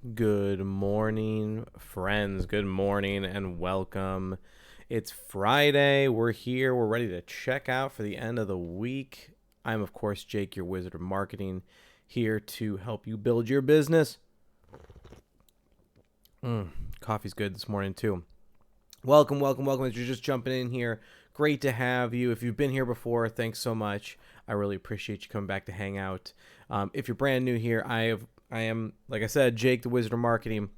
Good morning, friends. Good morning and welcome. It's Friday. We're here. We're ready to check out for the end of the week. I'm, of course, Jake, your wizard of marketing, here to help you build your business. Coffee's good this morning, too. Welcome. If you're just jumping in here, great to have you. If you've been here before, thanks so much. I really appreciate you coming back to hang out. If you're brand new here, I am, like I said, Jake, the Wizard of Marketing.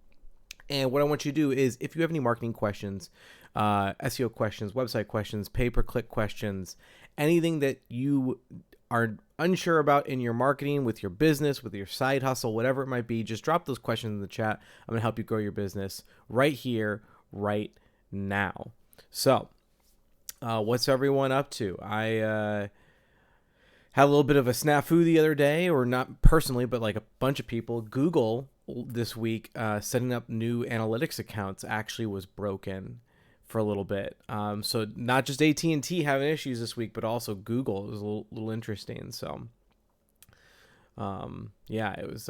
And what I want you to do is, if you have any marketing questions, SEO questions, website questions, pay-per-click questions, anything that you are unsure about in your marketing, with your business, with your side hustle, whatever it might be, just drop those questions in the chat. I'm going to help you grow your business right here, right now. So, what's everyone up to? I had a little bit of a snafu the other day, or not personally, but like a bunch of people. Google this week, setting up new analytics accounts actually was broken for a little bit. So not just AT&T having issues this week, but also Google. It was a little interesting. So yeah, it's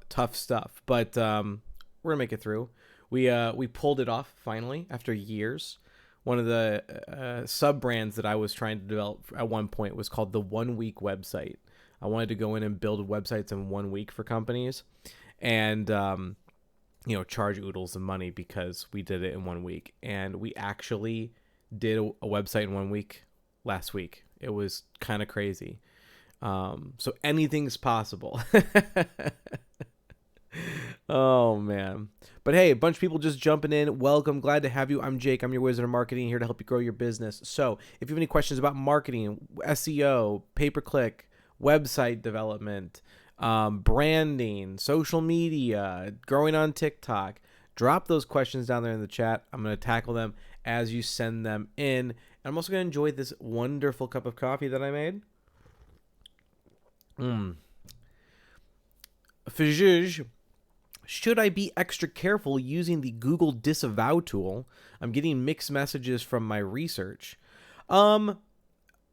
tough stuff, but we're gonna make it through. We pulled it off finally after years. One of the sub brands that I was trying to develop at one point was called the 1 Week Website. I wanted to go in and build websites in 1 week for companies, and charge oodles of money because we did it in 1 week. And we actually did a website in 1 week last week. It was kind of crazy. So anything's possible. Oh, man. But hey, a bunch of people just jumping in. Welcome. Glad to have you. I'm Jake. I'm your wizard of marketing, here to help you grow your business. So if you have any questions about marketing, SEO, pay-per-click, website development, branding, social media, growing on TikTok, drop those questions down there in the chat. I'm going to tackle them as you send them in. And I'm also going to enjoy this wonderful cup of coffee that I made. Fijij. Should I be extra careful using the Google Disavow tool? I'm getting mixed messages from my research. So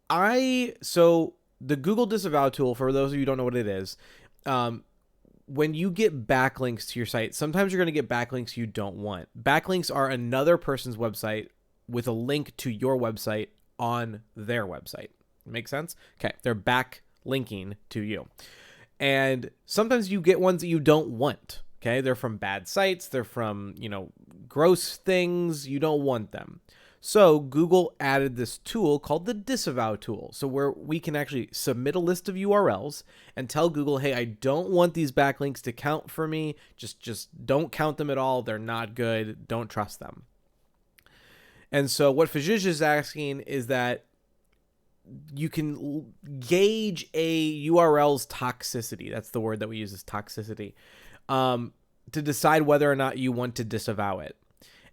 the Google Disavow tool, for those of you who don't know what it is, when you get backlinks to your site, sometimes you're going to get backlinks you don't want. Backlinks are another person's website with a link to your website on their website. Make sense? Okay, they're backlinking to you. And sometimes you get ones that you don't want. Okay, they're from bad sites. They're from, gross things. You don't want them. So Google added this tool called the Disavow tool. So where we can actually submit a list of URLs and tell Google, hey, I don't want these backlinks to count for me. Just don't count them at all. They're not good. Don't trust them. And so what Fijij is asking is that you can gauge a URL's toxicity. That's the word that we use, is toxicity. To decide whether or not you want to disavow it.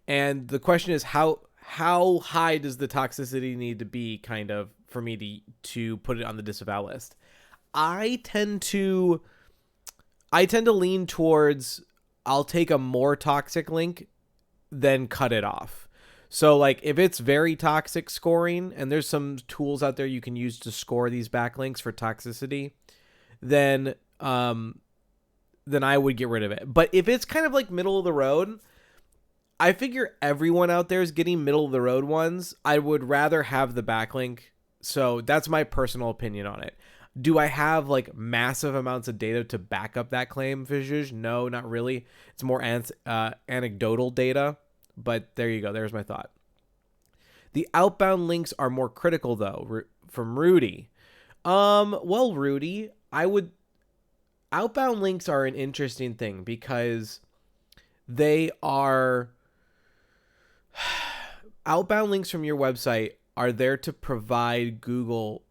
And the question is, how high does the toxicity need to be, kind of, for me to put it on the disavow list? I tend to lean towards, I'll take a more toxic link than cut it off. So like if it's very toxic scoring, and there's some tools out there you can use to score these backlinks for toxicity, then I would get rid of it. But if it's kind of like middle of the road, I figure everyone out there is getting middle of the road ones. I would rather have the backlink. So that's my personal opinion on it. Do I have like massive amounts of data to back up that claim, Fijij? No, not really. It's more anecdotal data, but there you go. There's my thought. The outbound links are more critical, though, from Rudy. Well, Rudy, outbound links are an interesting thing because they are outbound links from your website are there to provide Google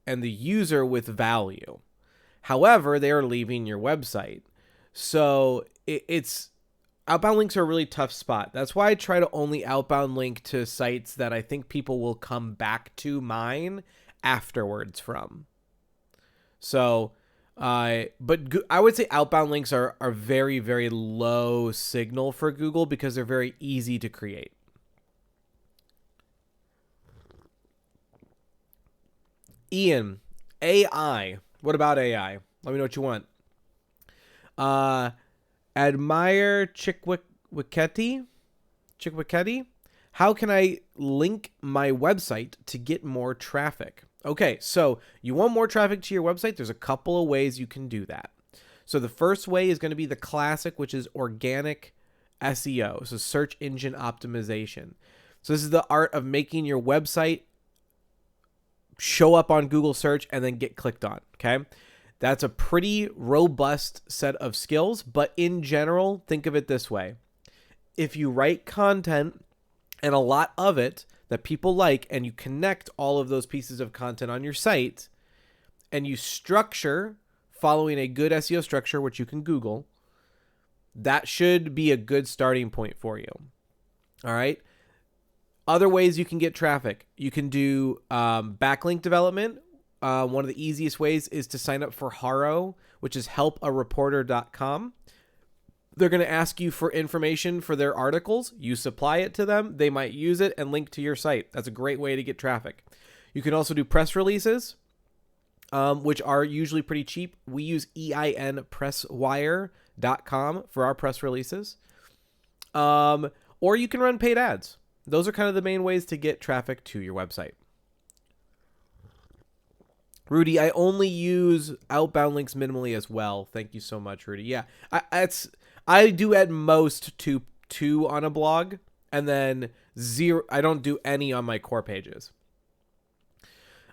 and the user with value. However, they are leaving your website. So it's outbound links are a really tough spot. That's why I try to only outbound link to sites that I think people will come back to mine afterwards from. So but I would say outbound links are very, very low signal for Google because they're very easy to create. Ian, AI. What about AI? Let me know what you want. Admire Chikwiketi. How can I link my website to get more traffic? Okay, so you want more traffic to your website? There's a couple of ways you can do that. So the first way is going to be the classic, which is organic SEO, so search engine optimization. So this is the art of making your website show up on Google search and then get clicked on, okay? That's a pretty robust set of skills, but in general, think of it this way. If you write content and a lot of it that people like, and you connect all of those pieces of content on your site, and you structure following a good SEO structure, which you can Google, that should be a good starting point for you. All right. Other ways you can get traffic. You can do backlink development. One of the easiest ways is to sign up for Haro, which is helpareporter.com. They're going to ask you for information for their articles. You supply it to them. They might use it and link to your site. That's a great way to get traffic. You can also do press releases, which are usually pretty cheap. We use einpresswire.com for our press releases. Or you can run paid ads. Those are kind of the main ways to get traffic to your website. Rudy, I only use outbound links minimally as well. Thank you so much, Rudy. Yeah, I do at most two on a blog, and then zero. I don't do any on my core pages.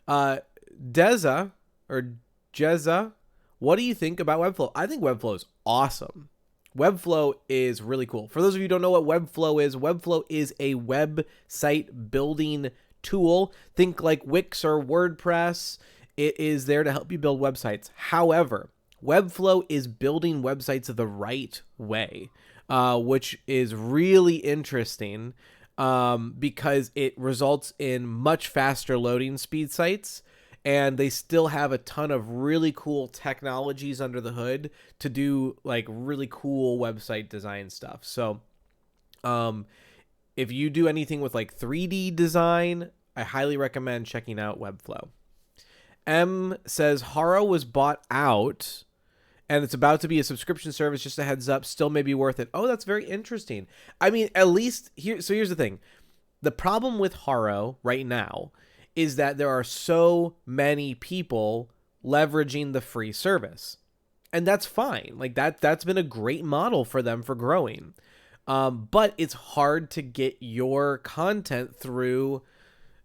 Jezza, what do you think about Webflow? I think Webflow is awesome. Webflow is really cool. For those of you who don't know what Webflow is a website building tool. Think like Wix or WordPress. It is there to help you build websites. However, Webflow is building websites the right way, which is really interesting because it results in much faster loading speed sites, and they still have a ton of really cool technologies under the hood to do like really cool website design stuff. So if you do anything with like 3D design, I highly recommend checking out Webflow. M says Haro was bought out and it's about to be a subscription service. Just a heads up, still may be worth it. Oh, that's very interesting. I mean, at least here. So here's the thing. The problem with Haro right now is that there are so many people leveraging the free service. And that's fine. Like that's been a great model for them for growing. But it's hard to get your content through,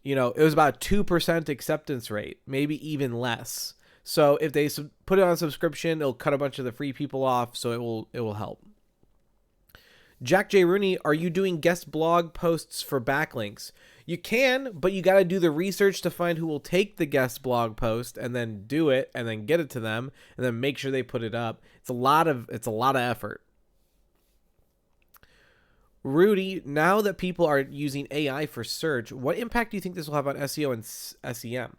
it was about 2% acceptance rate, maybe even less. So if they put it on subscription, it'll cut a bunch of the free people off. So it will help. Jack J. Rooney, are you doing guest blog posts for backlinks? You can, but you got to do the research to find who will take the guest blog post and then do it and then get it to them and then make sure they put it up. It's a lot of effort. Rudy, now that people are using AI for search, what impact do you think this will have on SEO and SEM?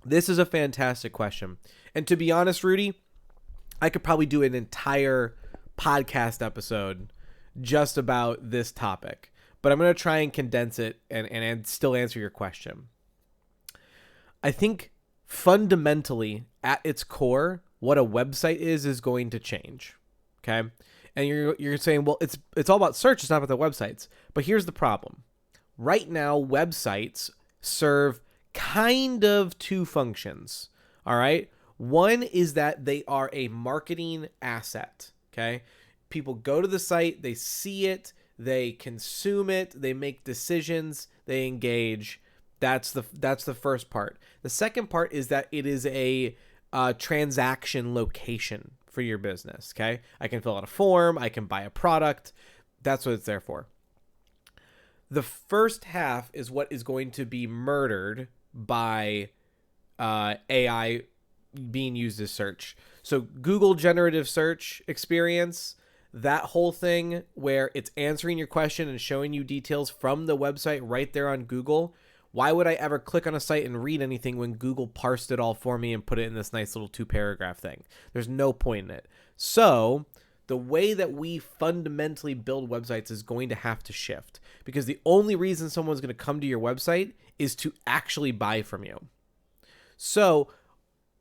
This is a fantastic question. And to be honest, Rudy, I could probably do an entire podcast episode just about this topic. But I'm going to try and condense it and still answer your question. I think fundamentally, at its core, what a website is going to change. Okay? And you're saying, well, it's all about search, it's not about the websites. But here's the problem. Right now, websites serve kind of two functions. All right? One is that they are a marketing asset. Okay? People go to the site, they see it, they consume it, they make decisions, they engage. That's the first part. The second part is that it is a transaction location for your business. Okay, I can fill out a form, I can buy a product. That's what it's there for. The first half is what is going to be murdered by AI being used as search. So Google generative search experience, that whole thing where it's answering your question and showing you details from the website right there on Google. Why would I ever click on a site and read anything when Google parsed it all for me and put it in this nice little 2-paragraph thing? There's no point in it. So the way that we fundamentally build websites is going to have to shift, because the only reason someone's going to come to your website is to actually buy from you. So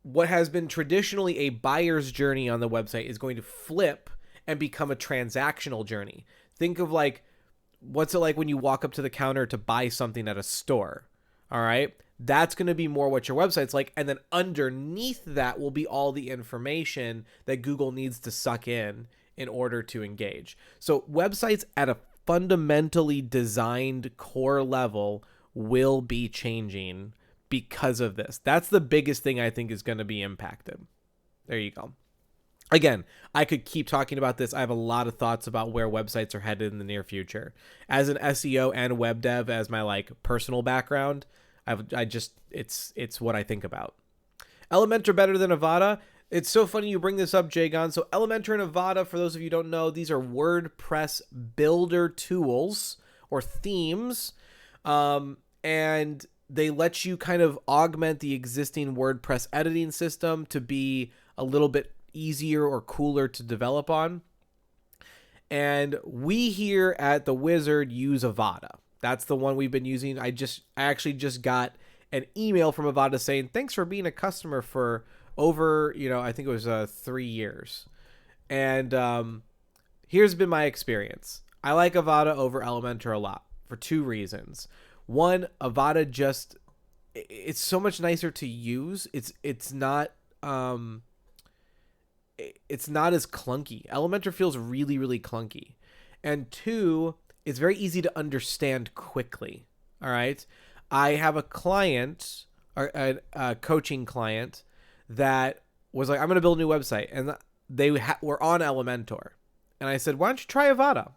what has been traditionally a buyer's journey on the website is going to flip and become a transactional journey. Think of like, what's it like when you walk up to the counter to buy something at a store? All right. That's going to be more what your website's like. And then underneath that will be all the information that Google needs to suck in order to engage. So websites at a fundamentally designed core level will be changing because of this. That's the biggest thing I think is going to be impacted. There you go. Again, I could keep talking about this. I have a lot of thoughts about where websites are headed in the near future. As an SEO and web dev, as my like personal background, it's what I think about. Elementor better than Avada? It's so funny you bring this up, Jagon. So Elementor and Avada, for those of you who don't know, these are WordPress builder tools or themes. And they let you kind of augment the existing WordPress editing system to be a little bit easier or cooler to develop on. And we here at The Wizard use Avada. That's the one we've been using. I actually just got an email from Avada saying, thanks for being a customer for over, I think it was 3 years. And here's been my experience. I like Avada over Elementor a lot for 2 reasons. One, Avada it's so much nicer to use. It's not as clunky. Elementor feels really, really clunky. And 2, it's very easy to understand quickly. All right. I have a client, or a coaching client, that was like, I'm going to build a new website. And they were on Elementor. And I said, why don't you try Avada?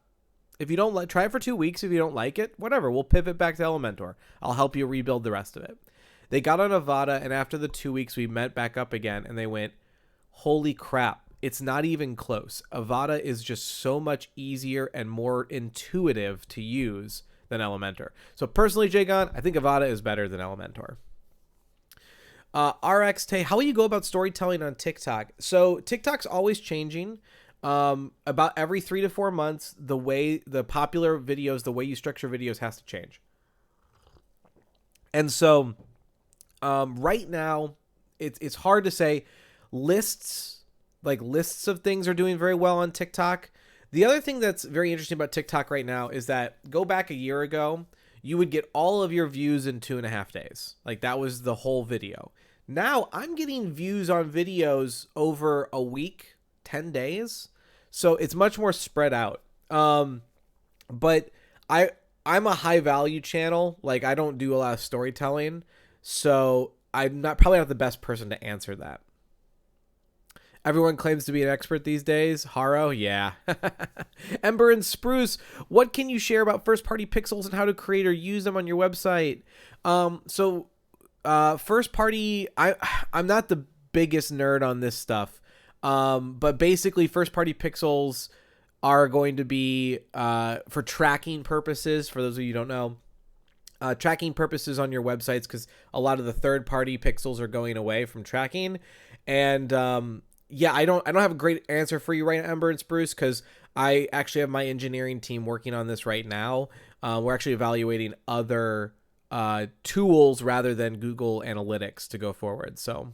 If you don't try it for 2 weeks. If you don't like it, whatever, we'll pivot back to Elementor. I'll help you rebuild the rest of it. They got on Avada, and after the 2 weeks, we met back up again, and they went, holy crap, it's not even close. Avada is just so much easier and more intuitive to use than Elementor. So personally, Jagon, I think Avada is better than Elementor. RX Tay, how will you go about storytelling on TikTok? So TikTok's always changing. About every 3 to 4 months, the popular videos, the way you structure videos has to change. And so right now, it's hard to say. Lists of things are doing very well on TikTok. The other thing that's very interesting about TikTok right now is that go back a year ago, you would get all of your views in 2.5 days. Like that was the whole video. Now I'm getting views on videos over a week, 10 days. So it's much more spread out. But I'm a high value channel. Like I don't do a lot of storytelling. So I'm probably not the best person to answer that. Everyone claims to be an expert these days. Haro, yeah. Ember and Spruce, what can you share about first-party pixels and how to create or use them on your website? First-party, I'm not the biggest nerd on this stuff, but basically first-party pixels are going to be for tracking purposes, for those of you who don't know. Tracking purposes on your websites, because a lot of the third-party pixels are going away from tracking, and yeah, I don't have a great answer for you right now, Ember and Spruce, because I actually have my engineering team working on this right now. We're actually evaluating other tools rather than Google Analytics to go forward. So,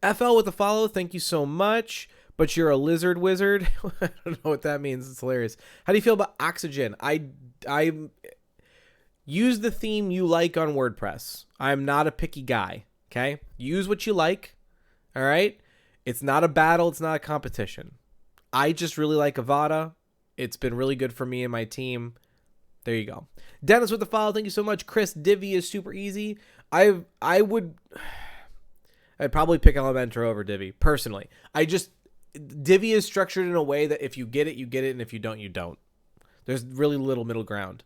FL with a follow, thank you so much. But you're a lizard wizard. I don't know what that means. It's hilarious. How do you feel about Oxygen? I use the theme you like on WordPress. I'm not a picky guy. Okay, use what you like. All right. It's not a battle. It's not a competition. I just really like Avada. It's been really good for me and my team. There you go. Dennis with the follow. Thank you so much. Chris, Divi is super easy. I'd probably pick Elementor over Divi personally. Divi is structured in a way that if you get it, you get it. And if you don't, you don't. There's really little middle ground.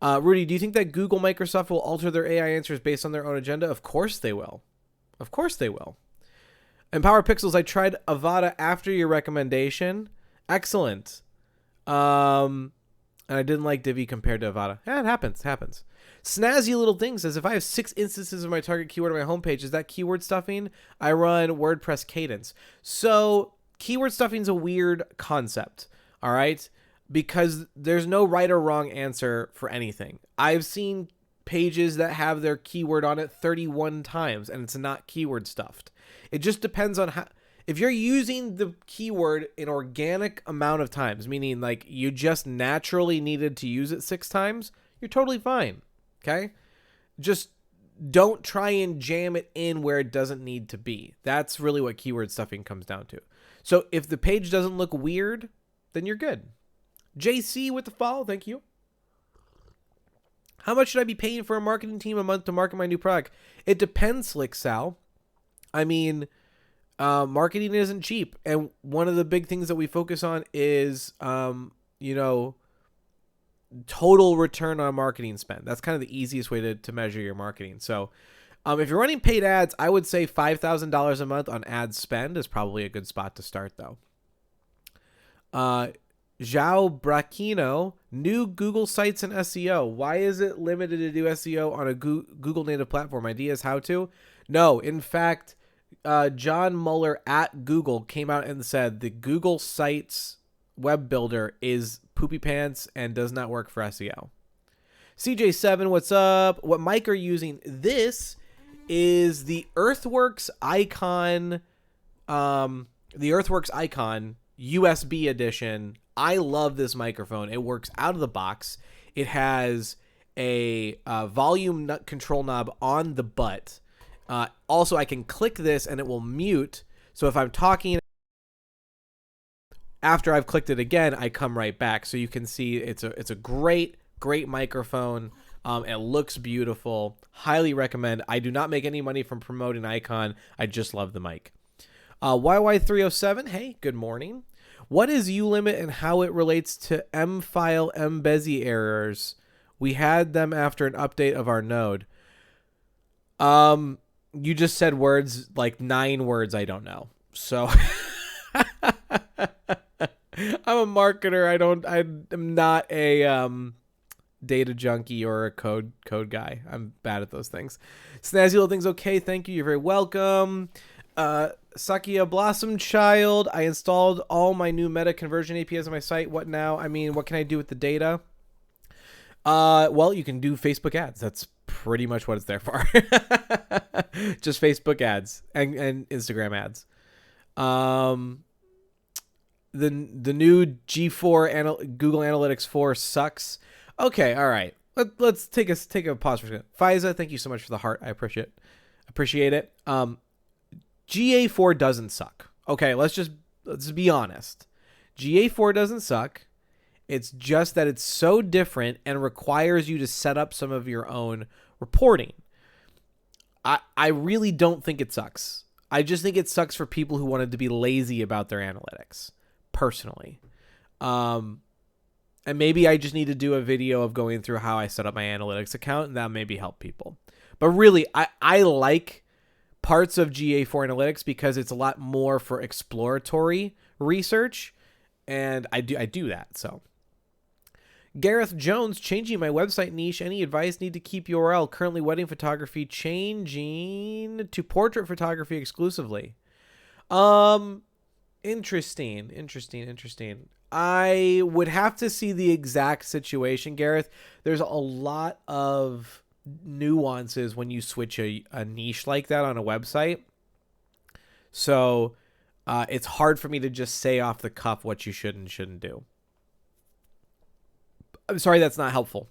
Rudy, do you think that Google, Microsoft will alter their AI answers based on their own agenda? Of course they will. Of course they will. Empower Pixels, I tried Avada after your recommendation. Excellent. And I didn't like Divi compared to Avada. Yeah, it happens. Snazzy Little Thing says, if I have 6 instances of my target keyword on my homepage, is that keyword stuffing? I run WordPress Cadence. So keyword stuffing is a weird concept, all right? Because there's no right or wrong answer for anything. I've seen pages that have their keyword on it 31 times and it's not keyword stuffed. It just depends on how. If you're using the keyword an organic amount of times, meaning like you just naturally needed to use it 6 times, you're totally fine. Okay? Just don't try and jam it in where it doesn't need to be. That's really what keyword stuffing comes down to. So if the page doesn't look weird, then you're good. JC with the follow, thank you. How much should I be paying for a marketing team a month to market my new product? It depends, Slick Sal. I mean, marketing isn't cheap. And one of the big things that we focus on is, total return on marketing spend. That's kind of the easiest way to measure your marketing. So if you're running paid ads, I would say $5,000 a month on ad spend is probably a good spot to start, though. Zhao Braquino, new Google Sites and SEO. Why is it limited to do SEO on a Google native platform? Ideas how to? No, in fact, John Mueller at Google came out and said the Google Sites web builder is poopy pants and does not work for SEO. CJ7, what's up? What mic are you using? This is the Earthworks Icon, USB edition. I love this microphone. It works out of the box. It has a volume control knob on the butt. Also, I can click this and it will mute. So if I'm talking, after I've clicked it again, I come right back. So you can see it's a great microphone. It looks beautiful. Highly recommend. I do not make any money from promoting Icon. I just love the mic. YY307, hey, good morning. What is uLimit and how it relates to mfile mbezi errors? We had them after an update of our node. You just said words, like 9 words I don't know. So I'm a marketer. I'm not a data junkie or a code guy. I'm bad at those things. Snazzy little things. Okay, thank you. You're very welcome. Sakia Blossom Child. I installed all my new meta conversion APIs on my site. What now? I mean, what can I do with the data? Well, you can do Facebook ads. That's pretty much what it's there for. Just Facebook ads and Instagram ads. The new G4 Google Analytics 4 sucks. Okay, all right. Let's take a pause for a second. Fiza, thank you so much for the heart. I appreciate it. GA4 doesn't suck. Okay, let's be honest. GA4 doesn't suck. It's just that it's so different and requires you to set up some of your own reporting. I really don't think it sucks. I just think it sucks for people who wanted to be lazy about their analytics, personally. And maybe I just need to do a video of going through how I set up my analytics account, and that maybe help people. But really, I like parts of GA4 Analytics because it's a lot more for exploratory research, and I do that. So Gareth Jones, changing my website niche. Any advice? Need to keep URL. Currently wedding photography, changing to portrait photography exclusively. Interesting. I would have to see the exact situation, Gareth. There's a lot of nuances when you switch a niche like that on a website. So it's hard for me to just say off the cuff what you should and shouldn't do. I'm sorry, that's not helpful.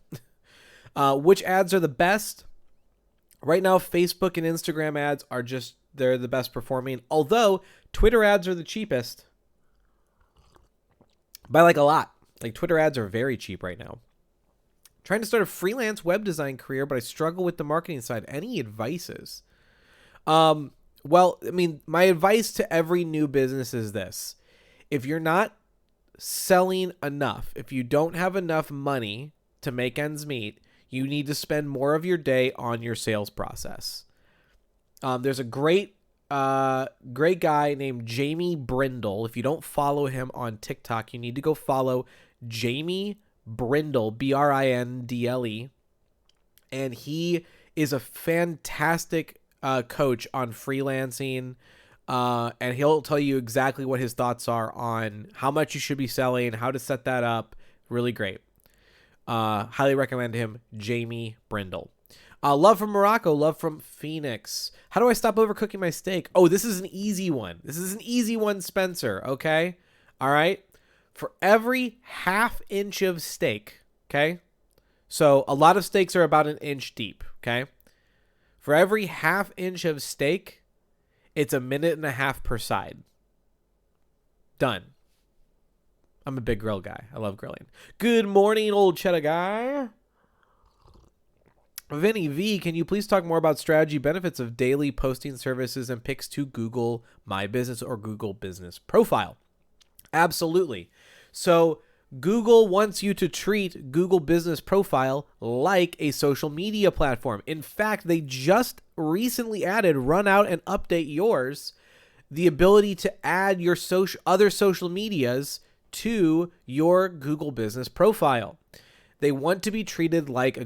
Which ads are the best? Right now, Facebook and Instagram ads are they're the best performing. Although Twitter ads are the cheapest by like a lot. Like Twitter ads are very cheap right now. Trying to start a freelance web design career, but I struggle with the marketing side. Any advices? Well, I mean, my advice to every new business is this. If you're not selling enough, if you don't have enough money to make ends meet, you need to spend more of your day on your sales process. There's a great guy named Jamie Brindle. If you don't follow him on TikTok, you need to go follow Jamie Brindle, Brindle, and he is a fantastic coach on freelancing, and he'll tell you exactly what his thoughts are on how much you should be selling, how to set that up. Really great. Highly recommend him, Jamie Brindle. Love from Morocco. Love from Phoenix. How do I stop overcooking my steak? Oh, this is an easy one. This is an easy one, Spencer. Okay. All right. For every ½ inch of steak. Okay. So a lot of steaks are about an inch deep. Okay. For every ½ inch of steak, it's 1.5 minutes per side. Done. I'm a big grill guy. I love grilling. Good morning, old cheddar guy. Vinny V, can you please talk more about strategy benefits of daily posting services and pics to Google My Business or Google Business Profile? Absolutely. So Google wants you to treat Google Business Profile like a social media platform. In fact, they just recently added run out and update yours, the ability to add your other social medias to your Google Business Profile. They want to be treated like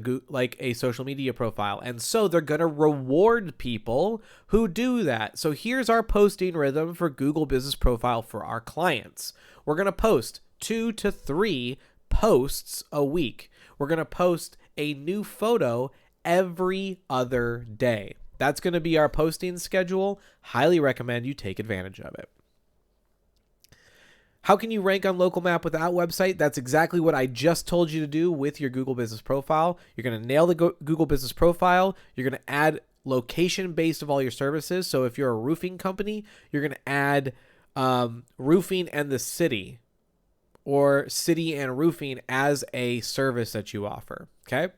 a social media profile. And so they're going to reward people who do that. So here's our posting rhythm for Google Business Profile for our clients. We're going to post 2 to 3 posts a week. We're going to post a new photo every other day. That's going to be our posting schedule. Highly recommend you take advantage of it. How can you rank on local map without website? That's exactly what I just told you to do with your Google Business Profile. You're going to nail the Google Business Profile. You're going to add location based of all your services. So if you're a roofing company, you're going to add roofing and the city, or city and roofing as a service that you offer. Okay.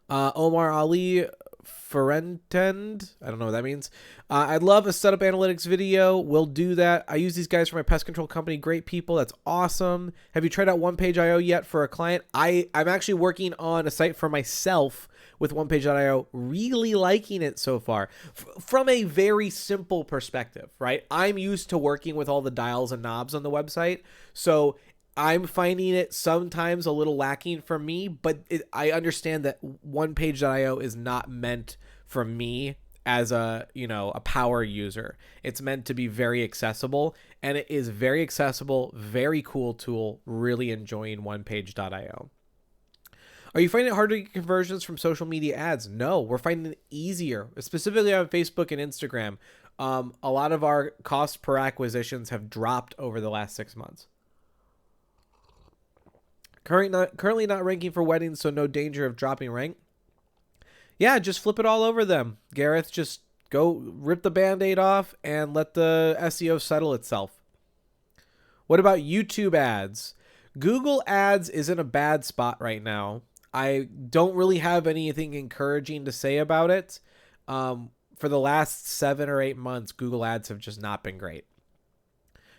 Omar Ali Ferentend. I don't know what that means. I'd love a setup analytics video. We'll do that. I use these guys for my pest control company. Great people. That's awesome. Have you tried out OnePage.io yet for a client? I'm actually working on a site for myself with OnePage.io. Really liking it so far. From a very simple perspective, right? I'm used to working with all the dials and knobs on the website. So I'm finding it sometimes a little lacking for me, but I understand that OnePage.io is not meant for me as a power user. It's meant to be very accessible, and it is very accessible, very cool tool. Really enjoying OnePage.io. Are you finding it harder to get conversions from social media ads? No, we're finding it easier, specifically on Facebook and Instagram. A lot of our cost per acquisitions have dropped over the last 6 months. Currently not ranking for weddings, so no danger of dropping rank. Yeah, just flip it all over them, Gareth. Just go rip the Band-Aid off and let the SEO settle itself. What about YouTube ads? Google ads is in a bad spot right now. I don't really have anything encouraging to say about it. For the last 7 or 8 months, Google ads have just not been great.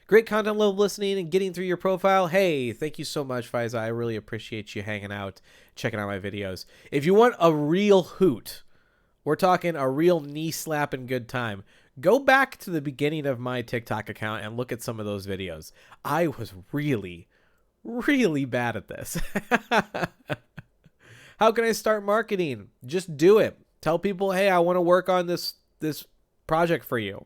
Great content, love listening and getting through your profile. Hey, thank you so much, Faiza. I really appreciate you hanging out, checking out my videos. If you want a real hoot, we're talking a real knee slapping good time, go back to the beginning of my TikTok account and look at some of those videos. I was really, really bad at this. How can I start marketing? Just do it. Tell people, hey, I want to work on this project for you.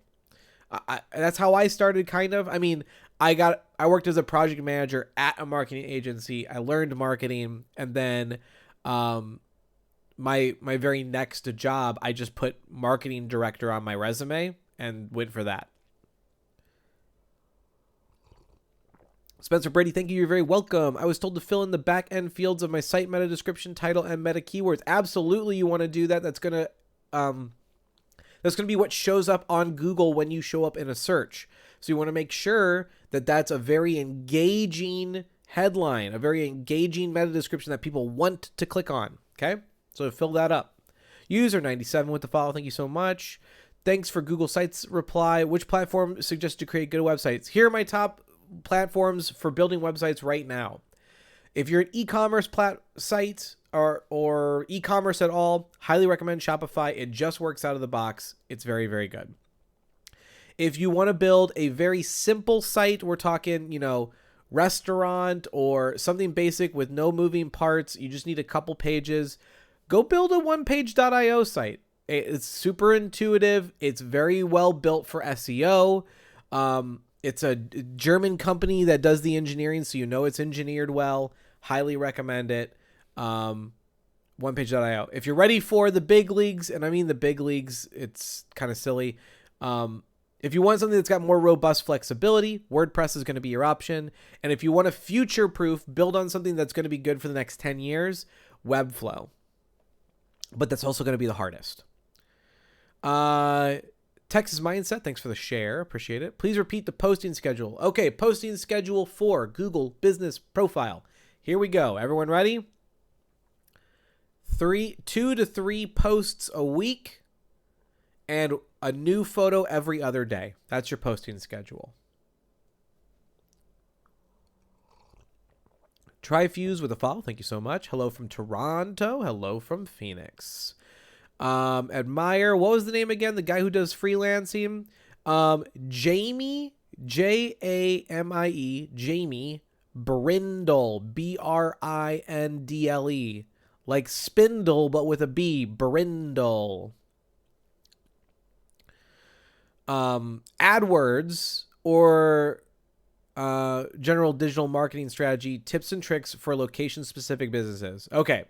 That's how I started, kind of. I mean, I worked as a project manager at a marketing agency. I learned marketing, and then my very next job, I just put marketing director on my resume and went for that. Spencer Brady, thank you. You're very welcome. I was told to fill in the back end fields of my site meta description, title, and meta keywords. Absolutely, you want to do that. That's gonna be what shows up on Google when you show up in a search. So you want to make sure that that's a very engaging headline, a very engaging meta description that people want to click on. Okay, so fill that up. User 97 with the follow. Thank you so much. Thanks for Google Sites reply. Which platform suggests to create good websites? Here are my top platforms for building websites right now. If you're an e-commerce site or e-commerce at all, highly recommend Shopify. It just works out of the box. It's very, very good. If you want to build a very simple site, we're talking, restaurant or something basic with no moving parts, you just need a couple pages, go build a OnePage.io site. It's super intuitive. It's very well built for SEO. It's a German company that does the engineering, so it's engineered well. Highly recommend it. onepage.io. If you're ready for the big leagues, and I mean the big leagues, it's kind of silly. If you want something that's got more robust flexibility, WordPress is going to be your option. And if you want to future-proof, build on something that's going to be good for the next 10 years, Webflow. But that's also going to be the hardest. Texas Mindset, thanks for the share. Appreciate it. Please repeat the posting schedule. Okay, posting schedule for Google Business Profile. Here we go. Everyone ready? 2 to 3 posts a week and a new photo every other day. That's your posting schedule. Tryfuse with a follow. Thank you so much. Hello from Toronto. Hello from Phoenix. Admire. What was the name again? The guy who does freelancing. Jamie, Jamie, Jamie Brindle, Brindle. Like spindle, but with a B. Brindle. AdWords or general digital marketing strategy, tips and tricks for location-specific businesses. Okay,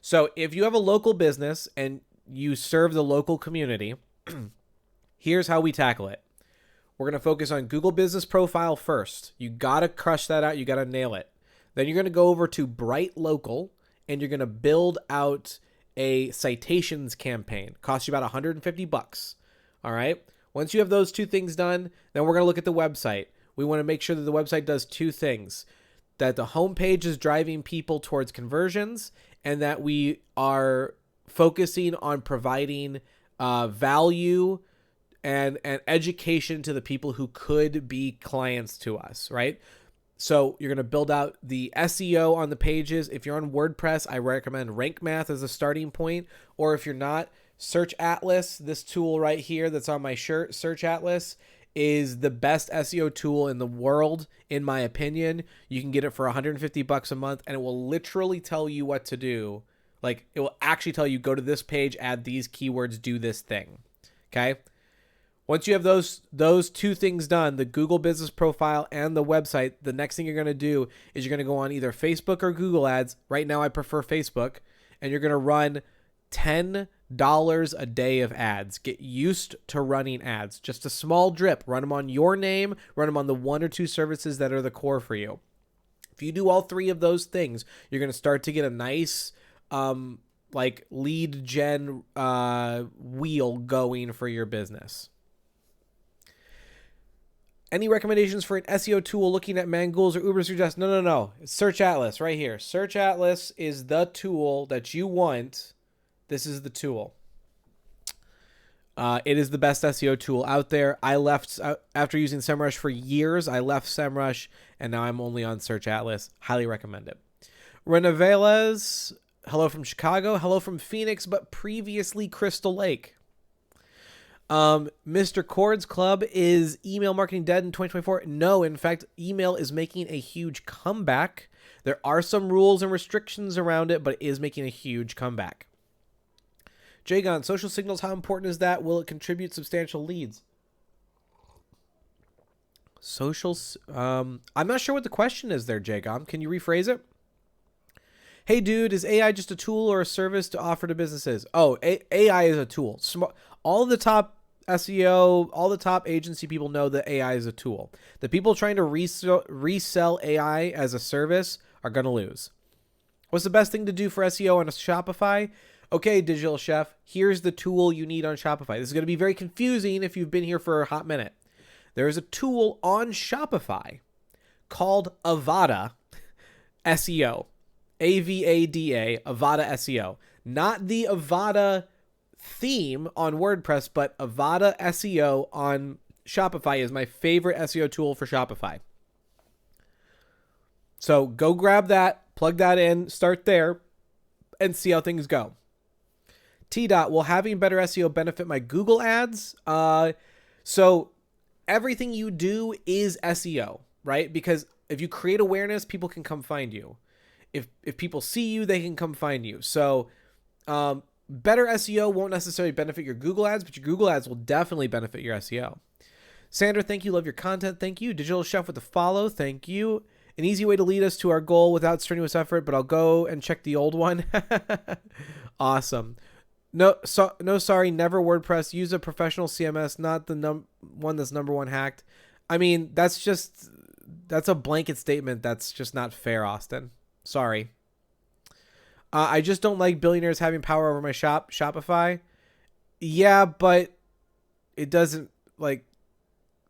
so if you have a local business and you serve the local community, here's how we tackle it. We're going to focus on Google Business Profile first. You got to crush that out. You got to nail it. Then you're going to go over to Bright Local, and you're going to build out a citations campaign. Costs you about $150. All right? Once you have those two things done, then we're going to look at the website. We want to make sure that the website does two things, that the homepage is driving people towards conversions, and that we are focusing on providing value and education to the people who could be clients to us, right? So you're going to build out the SEO on the pages. If you're on WordPress, I recommend Rank Math as a starting point. Or if you're not, Search Atlas, this tool right here that's on my shirt, Search Atlas, is the best SEO tool in the world, in my opinion. You can get it for $150 a month, and it will literally tell you what to do. Like, it will actually tell you, go to this page, add these keywords, do this thing. Okay? Once you have those two things done, the Google Business Profile and the website, the next thing you're going to do is you're going to go on either Facebook or Google Ads. Right now, I prefer Facebook. And you're going to run $10 a day of ads. Get used to running ads. Just a small drip. Run them on your name. Run them on the 1 or 2 services that are the core for you. If you do all 3 of those things, you're going to start to get a nice like lead gen wheel going for your business. Any recommendations for an SEO tool looking at Mangools or Uber suggest? No. It's Search Atlas right here. Search Atlas is the tool that you want. This is the tool. It is the best SEO tool out there. I left after using SEMrush for years. I left SEMrush, and now I'm only on Search Atlas. Highly recommend it. Renevelas, hello from Chicago. Hello from Phoenix, but previously Crystal Lake. Mr. Chords Club, is email marketing dead in 2024? No, in fact, email is making a huge comeback. There are some rules and restrictions around it, but it is making a huge comeback. Jagon, social signals, how important is that? Will it contribute substantial leads? Socials, I'm not sure what the question is there, Jagon. Can you rephrase it? Hey, dude, is AI just a tool or a service to offer to businesses? Oh, AI is a tool. All the top SEO, all the top agency people know that AI is a tool. The people trying to resell AI as a service are going to lose. What's the best thing to do for SEO on a Shopify? Okay, Digital Chef, here's the tool you need on Shopify. This is going to be very confusing if you've been here for a hot minute. There is a tool on Shopify called Avada SEO. Avada, Avada SEO. Not the Avada theme on WordPress, but Avada SEO on Shopify is my favorite SEO tool for Shopify. So go grab that, plug that in, start there, and see how things go. T-Dot, will having better SEO benefit my Google ads? So everything you do is SEO, right? Because if you create awareness, people can come find you. If people see you, they can come find you. So better SEO won't necessarily benefit your Google ads, but your Google ads will definitely benefit your SEO. Sandra, thank you. Love your content. Thank you. Digital Chef with the follow. Thank you. An easy way to lead us to our goal without strenuous effort, but I'll go and check the old one. Awesome. No, sorry, never WordPress. Use a professional CMS, not the one that's number one hacked. I mean, that's a blanket statement. That's just not fair, Austin. Sorry. I just don't like billionaires having power over my Shopify. Yeah, but it doesn't, like,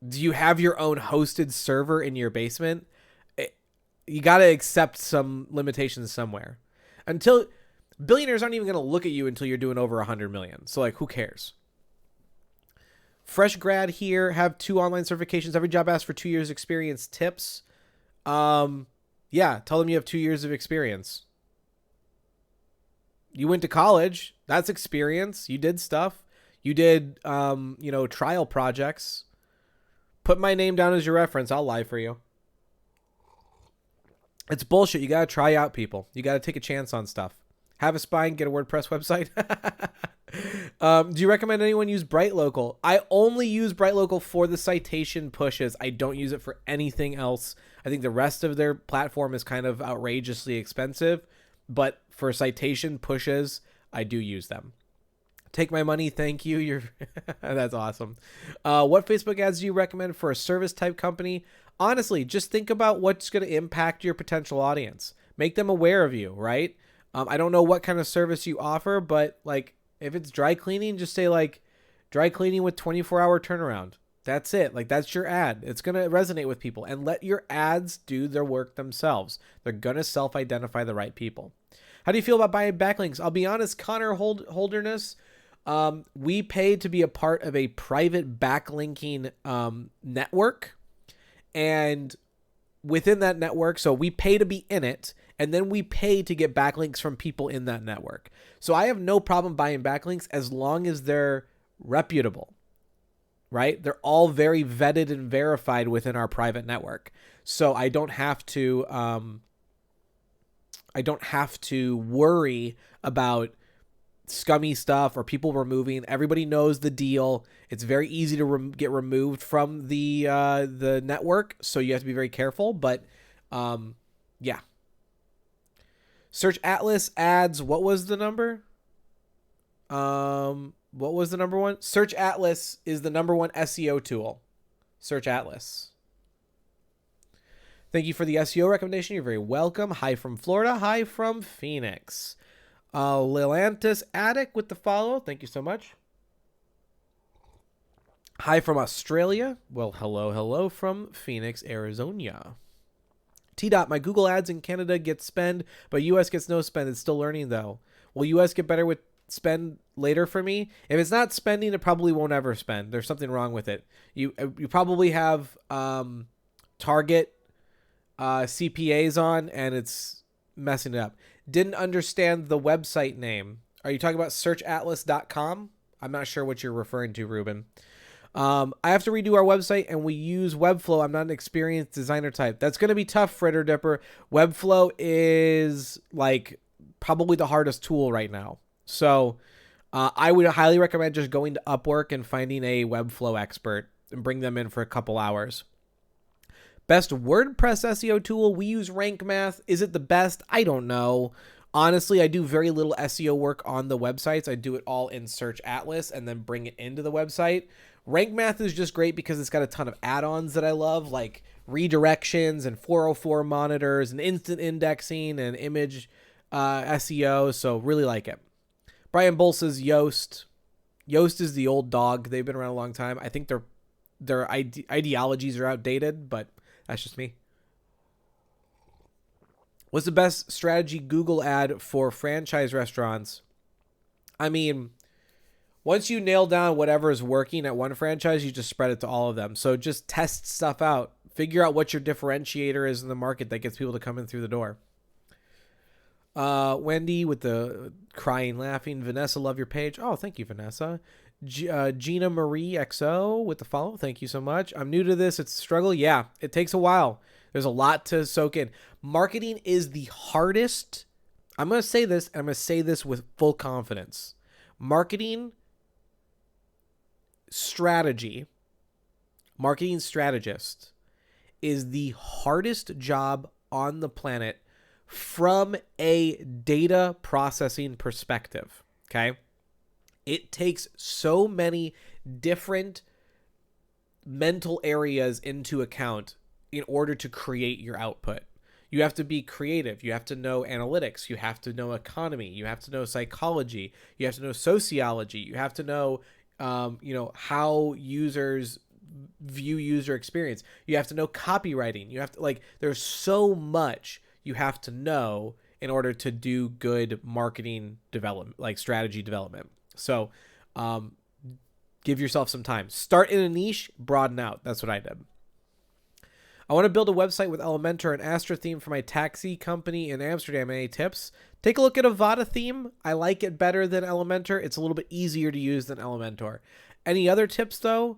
do you have your own hosted server in your basement? You got to accept some limitations somewhere. Until billionaires aren't even going to look at you until you're doing over 100 million. So, like, who cares? Fresh grad here, have 2 online certifications. Every job asks for 2 years experience. Tips. Yeah, tell them you have 2 years of experience. You went to college. That's experience. You did stuff. You did, trial projects. Put my name down as your reference. I'll lie for you. It's bullshit. You got to try out people. You got to take a chance on stuff. Have a spine, get a WordPress website. Do you recommend anyone use BrightLocal? I only use BrightLocal for the citation pushes. I don't use it for anything else. I think the rest of their platform is kind of outrageously expensive, but for citation pushes, I do use them. Take my money, thank you. That's awesome. What Facebook ads do you recommend for a service type company? Honestly, just think about what's going to impact your potential audience. Make them aware of you, right? I don't know what kind of service you offer, but like if it's dry cleaning, just say like dry cleaning with 24-hour turnaround. That's it. Like that's your ad. It's going to resonate with people, and let your ads do their work themselves. They're going to self-identify the right people. How do you feel about buying backlinks? I'll be honest, Connor Holderness, we pay to be a part of a private backlinking network. And within that network, so we pay to be in it, and then we pay to get backlinks from people in that network. So I have no problem buying backlinks as long as they're reputable, right? They're all very vetted and verified within our private network. So I don't have to worry about scummy stuff or people removing. Everybody knows the deal. It's very easy to get removed from the network, so you have to be very careful. But yeah. Search Atlas ads. What was the number? What was the number one? Search Atlas is the number one SEO tool. Search Atlas. Thank you for the SEO recommendation. You're very welcome. Hi from Florida. Hi from Phoenix. Lilantis Attic with the follow. Thank you so much. Hi from Australia. Well, hello from Phoenix, Arizona. T-Dot, my Google ads in Canada get spend, but US gets no spend. It's still learning though. Will US get better with spend later for me? If it's not spending, it probably won't ever spend. There's something wrong with it. You probably have target CPAs on, and it's messing it up. Didn't understand the website name. Are you talking about searchatlas.com? I'm not sure what you're referring to, Ruben. I have to redo our website, and we use Webflow. I'm not an experienced designer type. That's going to be tough, Fritter Dipper. Webflow is like probably the hardest tool right now. So I would highly recommend just going to Upwork and finding a Webflow expert and bring them in for a couple hours. Best WordPress SEO tool? We use Rank Math. Is it the best? I don't know. Honestly, I do very little SEO work on the websites. I do it all in Search Atlas and then bring it into the website. Rank Math is just great because it's got a ton of add-ons that I love, like redirections and 404 monitors and instant indexing and image SEO. So really like it. Brian Bull says Yoast. Yoast is the old dog. They've been around a long time. I think their ideologies are outdated, but that's just me. What's the best strategy Google ad for franchise restaurants? I mean, once you nail down whatever is working at one franchise, you just spread it to all of them. So just test stuff out. Figure out what your differentiator is in the market that gets people to come in through the door. Wendy with the crying, laughing. Vanessa, love your page. Oh, thank you, Vanessa. Gina Marie XO with the follow. Thank you so much. I'm new to this. It's a struggle. Yeah, it takes a while. There's a lot to soak in. Marketing is the hardest. I'm going to say this, and I'm going to say this with full confidence. Marketing strategist is the hardest job on the planet from a data processing perspective. Okay. It takes so many different mental areas into account in order to create your output. You have to be creative. You have to know analytics. You have to know economy. You have to know psychology. You have to know sociology. You have to know, how users view user experience. You have to know copywriting. You have to there's so much you have to know in order to do good marketing development, like strategy development. So, give yourself some time. Start in a niche, broaden out. That's what I did. I want to build a website with Elementor and Astra theme for my taxi company in Amsterdam. Any tips? Take a look at Avada theme. I like it better than Elementor. It's a little bit easier to use than Elementor. Any other tips though?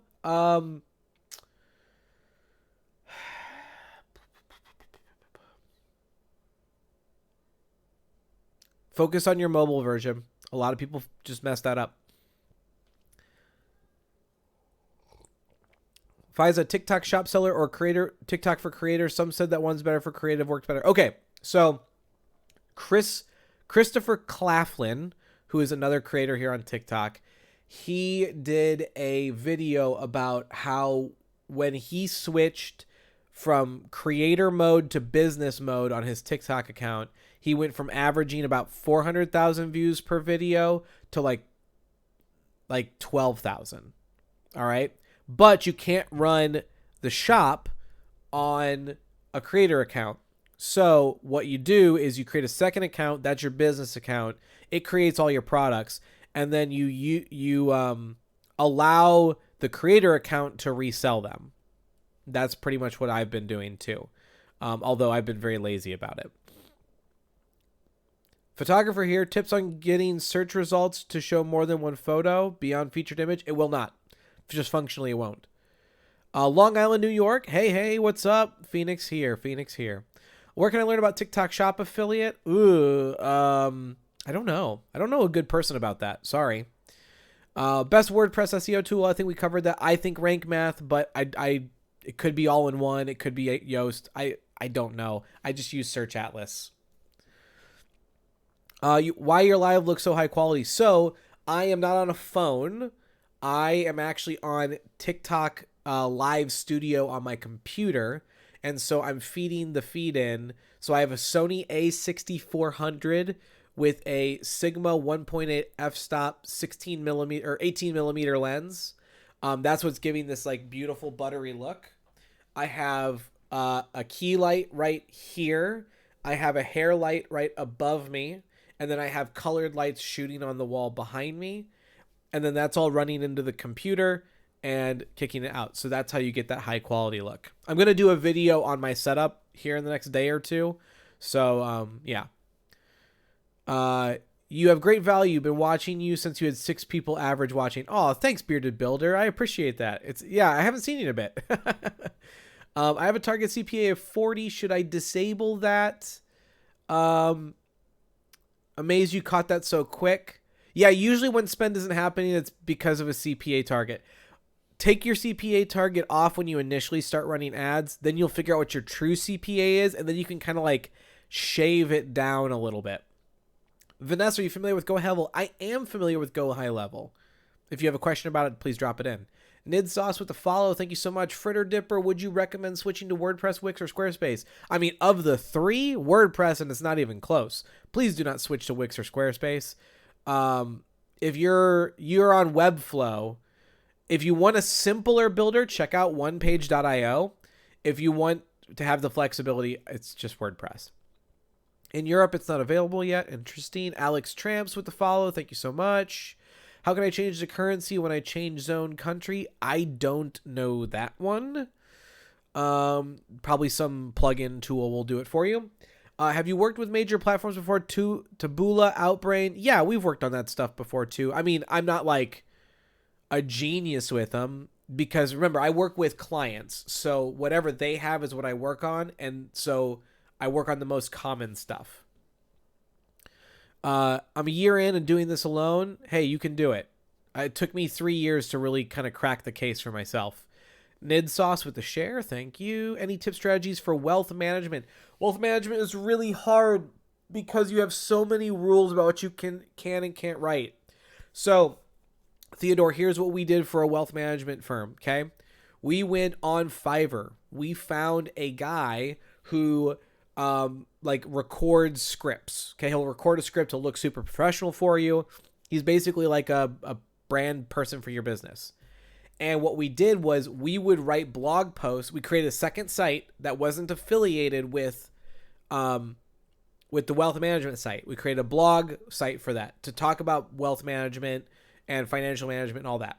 Focus on your mobile version. A lot of people just mess that up. Fiza, TikTok shop seller or creator, TikTok for creators. Some said that one's better for creative, works better. Okay, so Christopher Claflin, who is another creator here on TikTok, he did a video about how when he switched from creator mode to business mode on his TikTok account, he went from averaging about 400,000 views per video to like 12,000. All right. But you can't run the shop on a creator account. So what you do is you create a second account. That's your business account. It creates all your products. And then you allow the creator account to resell them. That's pretty much what I've been doing too. Although I've been very lazy about it. Photographer here, tips on getting search results to show more than one photo beyond featured image. It will not. Just functionally it won't. Long Island, New York. Hey, what's up? Phoenix here. Where can I learn about TikTok shop affiliate? I don't know. I don't know a good person about that. Sorry. Best WordPress SEO tool. I think we covered that. I think Rank Math, but it could be all in one. It could be Yoast. I don't know. I just use Search Atlas. Why your live looks so high quality? So I am not on a phone. I am actually on TikTok live studio on my computer. And so I'm feeding the feed in. So I have a Sony A6400 with a Sigma 1.8 f-stop 16 millimeter or 18 millimeter lens. That's what's giving this like beautiful buttery look. I have a key light right here. I have a hair light right above me. And then I have colored lights shooting on the wall behind me. And then that's all running into the computer and kicking it out. So that's how you get that high quality look. I'm going to do a video on my setup here in the next day or two. So, yeah. You have great value. Been watching you since you had 6 people average watching. Oh, thanks, Bearded Builder. I appreciate that. I haven't seen you in a bit. I have a target CPA of 40. Should I disable that? Amazed you caught that so quick. Yeah, usually when spend isn't happening, it's because of a CPA target. Take your CPA target off when you initially start running ads. Then you'll figure out what your true CPA is, and then you can kind of like shave it down a little bit. Vanessa, are you familiar with Go High Level? I am familiar with Go High Level. If you have a question about it, please drop it in. Nid Sauce with the follow. Thank you so much. Fritter Dipper, would you recommend switching to WordPress, Wix, or Squarespace? I mean, of the 3, WordPress, and it's not even close. Please do not switch to Wix or Squarespace. If you're on Webflow, if you want a simpler builder, check out onepage.io. If you want to have the flexibility, it's just WordPress. In Europe, it's not available yet. Interesting. Alex Tramps with the follow. Thank you so much. How can I change the currency when I change zone country? I don't know that one. Probably some plugin tool will do it for you. Have you worked with major platforms before? Taboola, Outbrain? Yeah, we've worked on that stuff before too. I mean, I'm not like a genius with them because remember, I work with clients. So whatever they have is what I work on. And so I work on the most common stuff. I'm a year in and doing this alone. Hey, you can do it. It took me 3 years to really kind of crack the case for myself. Nid Sauce with the share. Thank you. Any tip strategies for wealth management? Wealth management is really hard because you have so many rules about what you can and can't write. So, Theodore, here's what we did for a wealth management firm, okay? We went on Fiverr. We found a guy who records scripts. Okay, he'll record a script. He'll look super professional for you. He's basically like a brand person for your business. And what we did was we would write blog posts. We created a second site that wasn't affiliated with the wealth management site. We created a blog site for that to talk about wealth management and financial management and all that.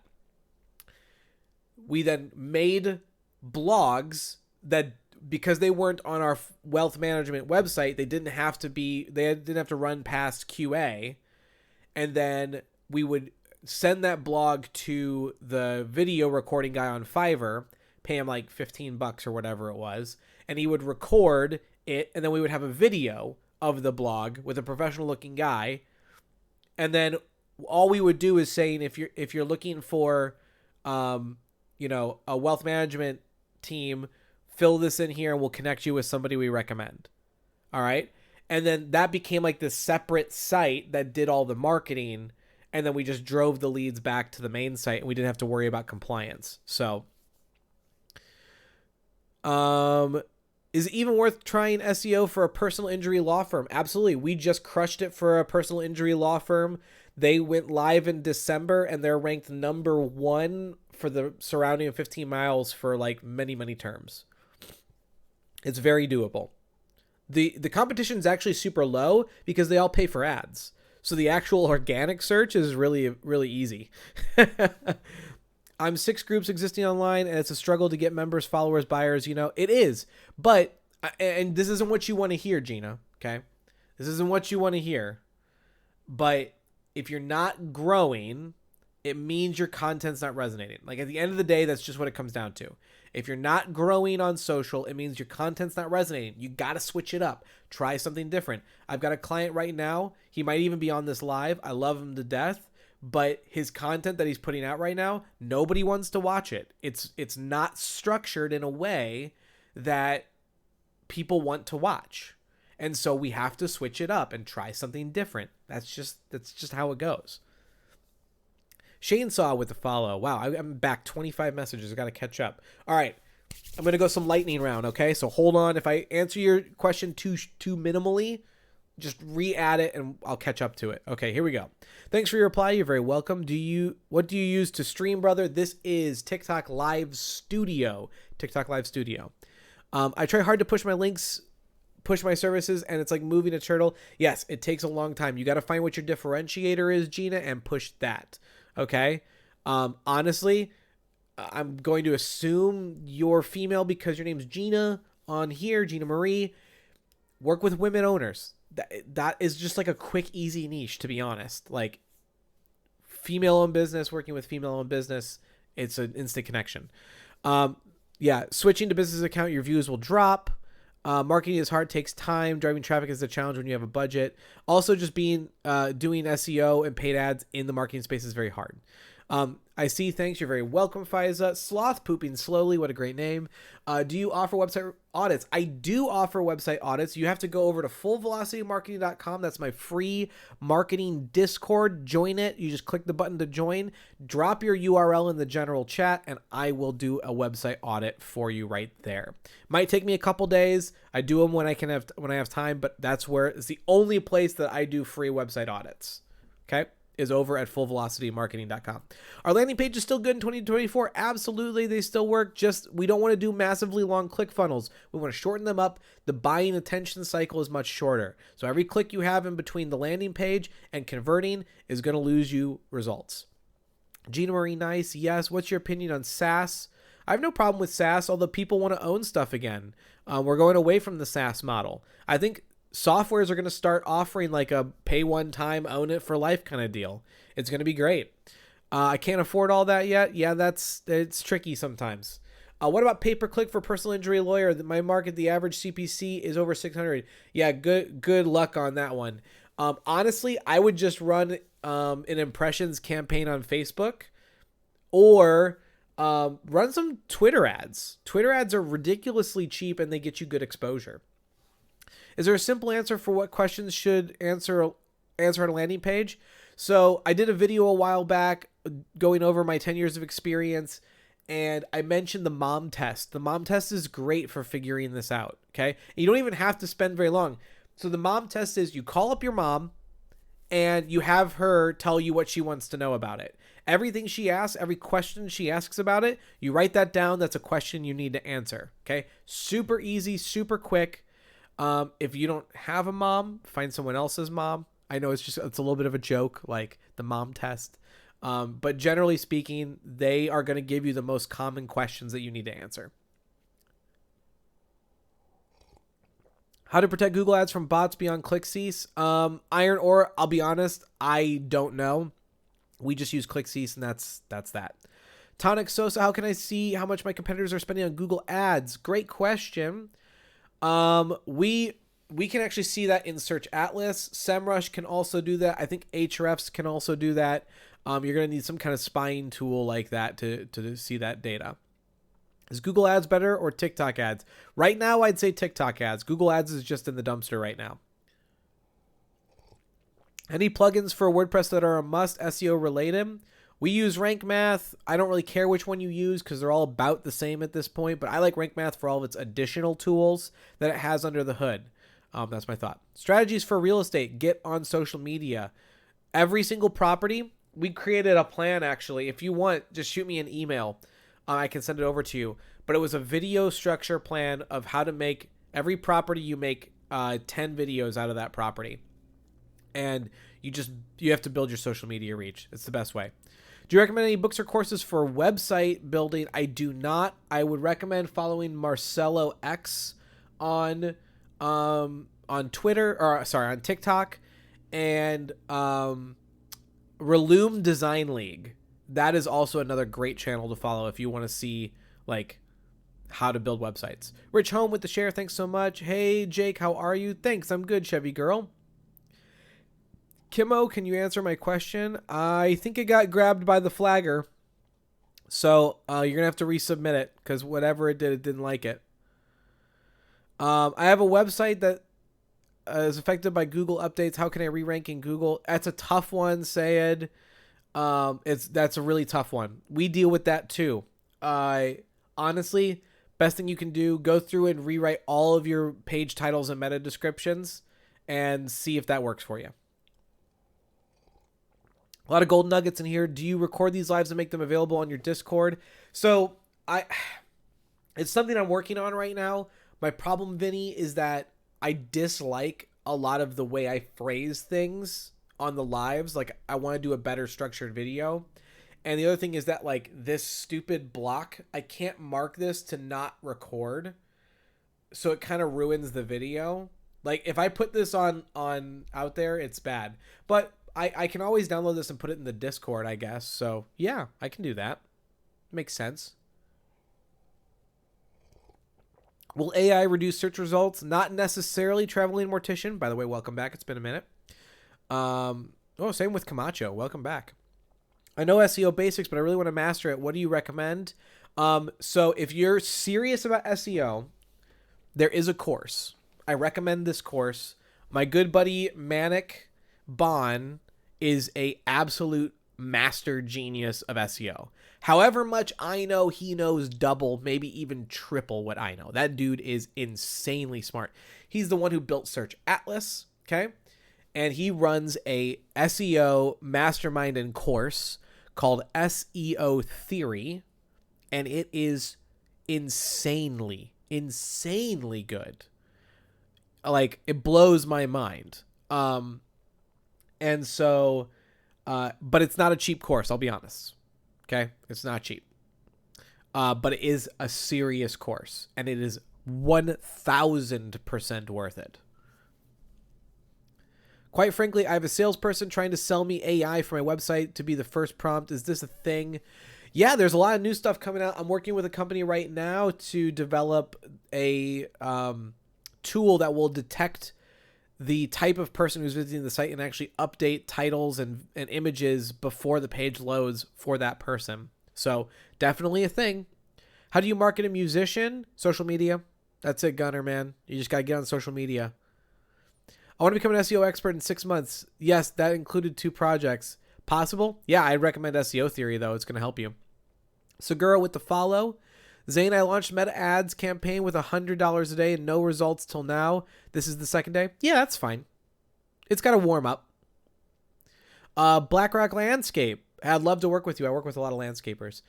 We then made blogs that, because they weren't on our wealth management website, they didn't have to run past QA. And then we would send that blog to the video recording guy on Fiverr, pay him like $15 or whatever it was, and he would record it, and then we would have a video of the blog with a professional looking guy. And then all we would do is saying, if you're looking for a wealth management team, fill this in here and we'll connect you with somebody we recommend. All right. And then that became like this separate site that did all the marketing. And then we just drove the leads back to the main site and we didn't have to worry about compliance. So, is it even worth trying SEO for a personal injury law firm? Absolutely. We just crushed it for a personal injury law firm. They went live in December and they're ranked number 1 for the surrounding 15 miles for like many, many terms. It's very doable. The competition is actually super low because they all pay for ads. So the actual organic search is really, really easy. I'm 6 groups existing online and it's a struggle to get members, followers, buyers. It is. But, and this isn't what you want to hear, Gina. Okay. This isn't what you want to hear. But if you're not growing, it means your content's not resonating. Like at the end of the day, that's just what it comes down to. If you're not growing on social, it means your content's not resonating. You got to switch it up. Try something different. I've got a client right now. He might even be on this live. I love him to death, but his content that he's putting out right now, nobody wants to watch it. It's not structured in a way that people want to watch. And so we have to switch it up and try something different. That's just how it goes. Shane Saw with the follow. Wow, I'm back 25 messages. I got to catch up. All right, I'm going to go some lightning round, okay? So hold on. If I answer your question too minimally, just re-add it and I'll catch up to it. Okay, here we go. Thanks for your reply. You're very welcome. What do you use to stream, brother? This is TikTok Live Studio. TikTok Live Studio. I try hard to push my links, push my services, and it's like moving a turtle. Yes, it takes a long time. You got to find what your differentiator is, Gina, and push that. Okay. Honestly, I'm going to assume you're female because your name's Gina on here, Gina Marie. Work with women owners. That is just like a quick, easy niche, to be honest. Like female-owned business, working with female-owned business, it's an instant connection. Switching to business account, your views will drop. Marketing is hard, takes time. Driving traffic is a challenge when you have a budget. Also, just doing SEO and paid ads in the marketing space is very hard. I see. Thanks. You're very welcome, Faiza. Sloth Pooping Slowly. What a great name. Do you offer website audits? I do offer website audits. You have to go over to fullvelocitymarketing.com. That's my free marketing Discord. Join it. You just click the button to join. Drop your URL in the general chat, and I will do a website audit for you right there. Might take me a couple days. I do them when I have time, but that's where it's the only place that I do free website audits. Okay. Is over at fullvelocitymarketing.com. Our landing page is still good in 2024. Absolutely, they still work. Just we don't want to do massively long click funnels. We want to shorten them up. The buying attention cycle is much shorter. So every click you have in between the landing page and converting is going to lose you results. Gina Marie, nice. Yes. What's your opinion on SaaS? I have no problem with SaaS, although people want to own stuff again. We're going away from the SaaS model. I think softwares are going to start offering like a pay one time, own it for life kind of deal. It's going to be great. I can't afford all that yet. Yeah, it's tricky sometimes. What about pay-per-click for personal injury lawyer? My market, the average CPC is over 600. Yeah, good luck on that one. Honestly, I would just run an impressions campaign on Facebook, or Run some Twitter ads. Twitter ads are ridiculously cheap and they get you good exposure. Is there a simple answer for what questions should answer on a landing page? So I did a video a while back going over my 10 years of experience, and I mentioned the mom test. The mom test is great for figuring this out, okay? You don't even have to spend very long. So the mom test is you call up your mom and you have her tell you what she wants to know about it. Everything she asks, every question she asks about it, you write that down. That's a question you need to answer, okay? Super easy, super quick. If you don't have a mom, find someone else's mom. I know it's a little bit of a joke, like the mom test. But generally speaking, they are going to give you the most common questions that you need to answer. How to protect Google ads from bots beyond ClickCease? Iron Ore, I'll be honest, I don't know. We just use ClickCease, and that's that. Tonic Sosa, how can I see how much my competitors are spending on Google ads? Great question. We can actually see that in Search Atlas. SEMrush can also do that. I think Ahrefs can also do that. You're going to need some kind of spying tool like that to see that data. Is Google ads better or TikTok ads? Right now, I'd say TikTok ads. Google ads is just in the dumpster right now. Any plugins for WordPress that are a must SEO related? We use Rank Math. I don't really care which one you use because they're all about the same at this point, but I like Rank Math for all of its additional tools that it has under the hood. That's my thought. Strategies for real estate. Get on social media. Every single property, we created a plan actually. If you want, just shoot me an email. I can send it over to you. But it was a video structure plan of how to make every property you make 10 videos out of that property. And you have to build your social media reach. It's the best way. Do you recommend any books or courses for website building? I do not. I would recommend following Marcelo X on Twitter, or sorry, on TikTok, and Relume Design League. That is also another great channel to follow if you want to see like how to build websites. Rich Home with the share. Thanks so much. Hey Jake, how are you? Thanks. I'm good, Chevy girl. Kimo, can you answer my question? I think it got grabbed by the flagger. So you're going to have to resubmit it because whatever it did, it didn't like it. I have a website that is affected by Google updates. How can I re-rank in Google? That's a tough one, Sayed. That's a really tough one. We deal with that too. Honestly, best thing you can do, go through and rewrite all of your page titles and meta descriptions and see if that works for you. A lot of gold nuggets in here. Do you record these lives and make them available on your Discord? So it's something I'm working on right now. My problem, Vinny, is that I dislike a lot of the way I phrase things on the lives. Like, I want to do a better structured video. And the other thing is that, like, this stupid block, I can't mark this to not record. So it kind of ruins the video. Like, if I put this on out there, it's bad. But I can always download this and put it in the Discord, I guess. So, yeah, I can do that. Makes sense. Will AI reduce search results? Not necessarily, Traveling Mortician. By the way, welcome back. It's been a minute. Same with Camacho. Welcome back. I know SEO basics, but I really want to master it. What do you recommend? So if you're serious about SEO, there is a course. I recommend this course. My good buddy Manic Bon is a absolute master genius of SEO. However much I know, he knows double, maybe even triple what I know. That dude is insanely smart. He's the one who built Search Atlas, okay? And he runs a SEO mastermind and course called SEO Theory, and it is insanely good. Like, it blows my mind. And so, but it's not a cheap course, I'll be honest. Okay? It's not cheap. But it is a serious course, and it is 1000% worth it. Quite frankly, I have a salesperson trying to sell me AI for my website to be the first prompt. Is this a thing? Yeah, there's a lot of new stuff coming out. I'm working with a company right now to develop a tool that will detect the type of person who's visiting the site and actually update titles and images before the page loads for that person. So definitely a thing. How do you market a musician? Social media. That's it, Gunner, man. You just got to get on social media. I want to become an SEO expert in 6 months. Yes, that included 2 projects. Possible? Yeah, I'd recommend SEO Theory, though. It's going to help you. Segura with the follow. Zane, I launched Meta Ads campaign with $100 a day and no results till now. This is the second day. Yeah, that's fine. It's got to warm up. BlackRock Landscape. I'd love to work with you. I work with a lot of landscapers.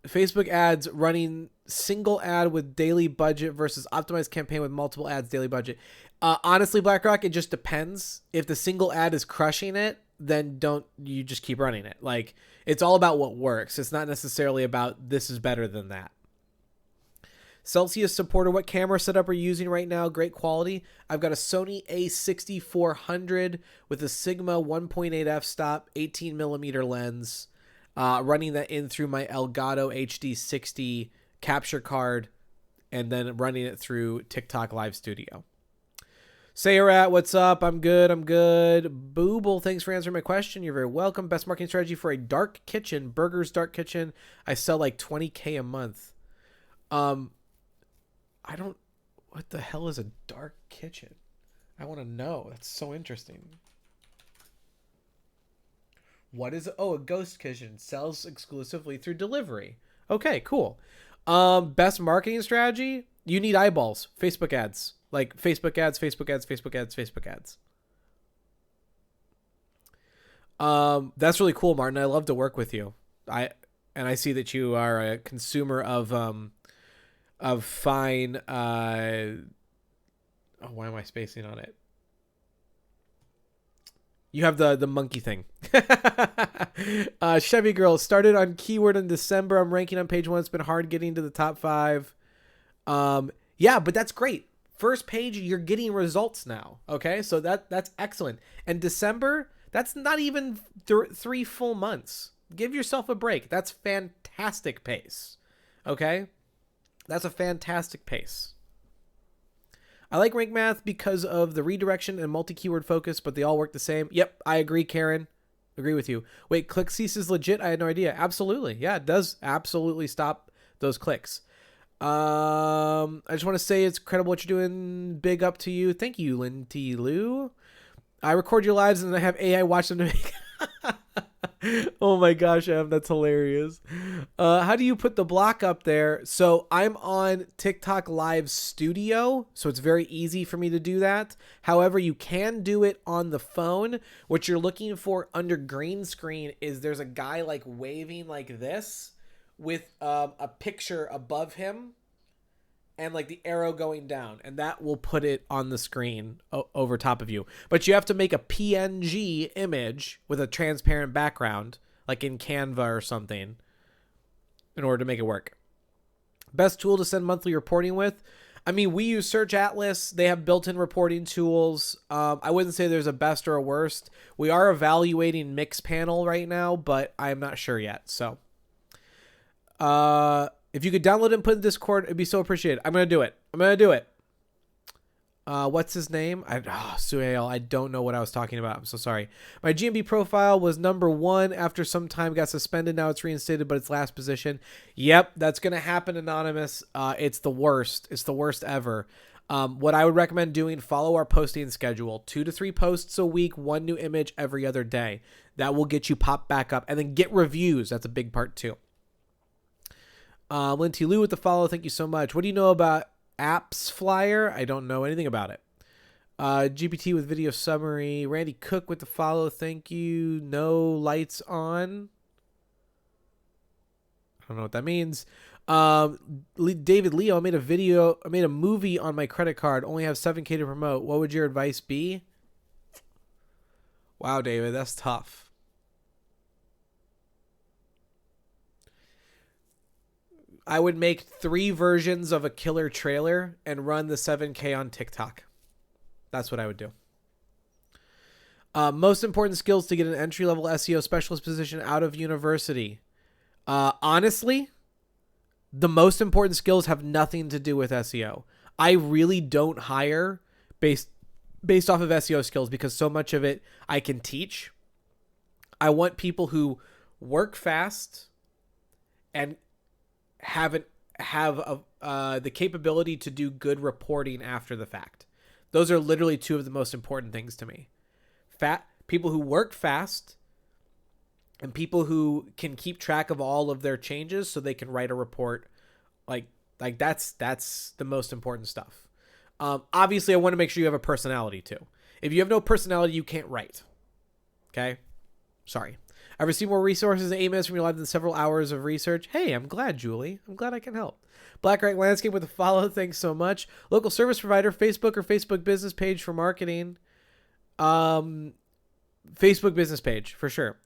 Facebook ads running single ad with daily budget versus optimized campaign with multiple ads daily budget. Honestly, BlackRock, it just depends. If the single ad is crushing it, then you just keep running it. Like, it's all about what works. It's not necessarily about this is better than that. Celsius supporter, what camera setup are you using right now? Great quality. I've got a Sony a6400 with a Sigma 1.8 f-stop, 18 millimeter lens. Running that in through my Elgato HD60 capture card, and then running it through TikTok Live Studio. Sayrat, what's up? I'm good. Booble, thanks for answering my question. You're very welcome. Best marketing strategy for a dark kitchen, Burgers Dark Kitchen. I sell like $20K a month. What the hell is a dark kitchen? I want to know. That's so interesting. What is a ghost kitchen? Sells exclusively through delivery. Okay, cool. Best marketing strategy? You need eyeballs. Facebook ads. Like Facebook ads. That's really cool, Martin. I love to work with you. I see that you are a consumer of fine why am I spacing on it? You have the monkey thing. Chevy Girl started on keyword in December. I'm ranking on page 1. It's been hard getting to the top 5. Yeah, but that's great. First page, you're getting results now. Okay, so that's excellent. And December, that's not even 3 full months. Give yourself a break. That's fantastic pace. Okay, that's a fantastic pace. I like Rank Math because of the redirection and multi-keyword focus, but they all work the same. Yep, I agree, Karen. Agree with you. Wait, ClickCease is legit? I had no idea. Absolutely. Yeah, it does absolutely stop those clicks. I just want to say it's incredible what you're doing. Big up to you. Thank you, Linty Lou. I record your lives and I have AI watch them to make... Oh my gosh, Em, that's hilarious. How do you put the block up there? So I'm on TikTok Live Studio, so it's very easy for me to do that. However, you can do it on the phone. What you're looking for under green screen is there's a guy like waving like this with a picture above him and like the arrow going down, and that will put it on the screen over top of you. But you have to make a PNG image with a transparent background, like in Canva or something, in order to make it work. Best tool to send monthly reporting with? I mean, we use Search Atlas. They have built-in reporting tools. I wouldn't say there's a best or a worst. We are evaluating Mixpanel right now, but I'm not sure yet. So, if you could download it and put it in Discord, it'd be so appreciated. I'm going to do it. What's his name? Suhail. I don't know what I was talking about. I'm so sorry. My GMB profile was number 1 after some time, got suspended. Now it's reinstated, but it's last position. Yep, that's going to happen, Anonymous. It's the worst. It's the worst ever. What I would recommend doing, follow our posting schedule. 2 to 3 posts a week, 1 new image every other day. That will get you popped back up. And then get reviews. That's a big part too. Linty Lou with the follow. Thank you so much. What do you know about Apps Flyer? I don't know anything about it. GPT with video summary. Randy Cook with the follow. Thank you. No lights on. I don't know what that means. David Leo, I made a movie on my credit card. Only have 7K to promote. What would your advice be? Wow, David, that's tough. I would make 3 versions of a killer trailer and run the 7K on TikTok. That's what I would do. Most important skills to get an entry-level SEO specialist position out of university. Honestly, the most important skills have nothing to do with SEO. I really don't hire based off of SEO skills because so much of it I can teach. I want people who work fast, and have the capability to do good reporting after the fact. Those are literally two of the most important things to me. People who work fast and people who can keep track of all of their changes so they can write a report. Like that's the most important stuff. Obviously, I want to make sure you have a personality too. If you have no personality, you can't write. Okay? Sorry. I've received more resources and 8 minutes from your live than several hours of research. Hey, I'm glad, Julie. I'm glad I can help. Black Right Landscape with a follow. Thanks so much. Local service provider, Facebook or Facebook business page for marketing. Facebook business page, for sure.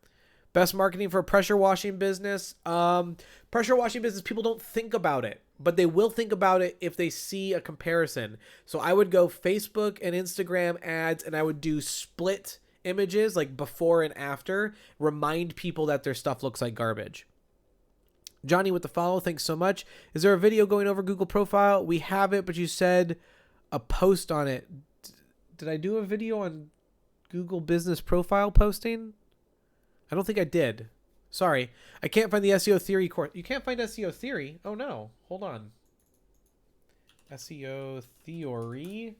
Best marketing for a pressure washing business. Pressure washing business, people don't think about it, but they will think about it if they see a comparison. So I would go Facebook and Instagram ads, and I would do split images, like before and after, remind people that their stuff looks like garbage. Johnny with the follow, thanks so much. Is there a video going over Google profile? We have it, but you said a post on it. Did I do a video on Google business profile posting? I don't think I did. Sorry. I can't find the SEO theory course. You can't find SEO theory? Oh no. Hold on. SEO theory.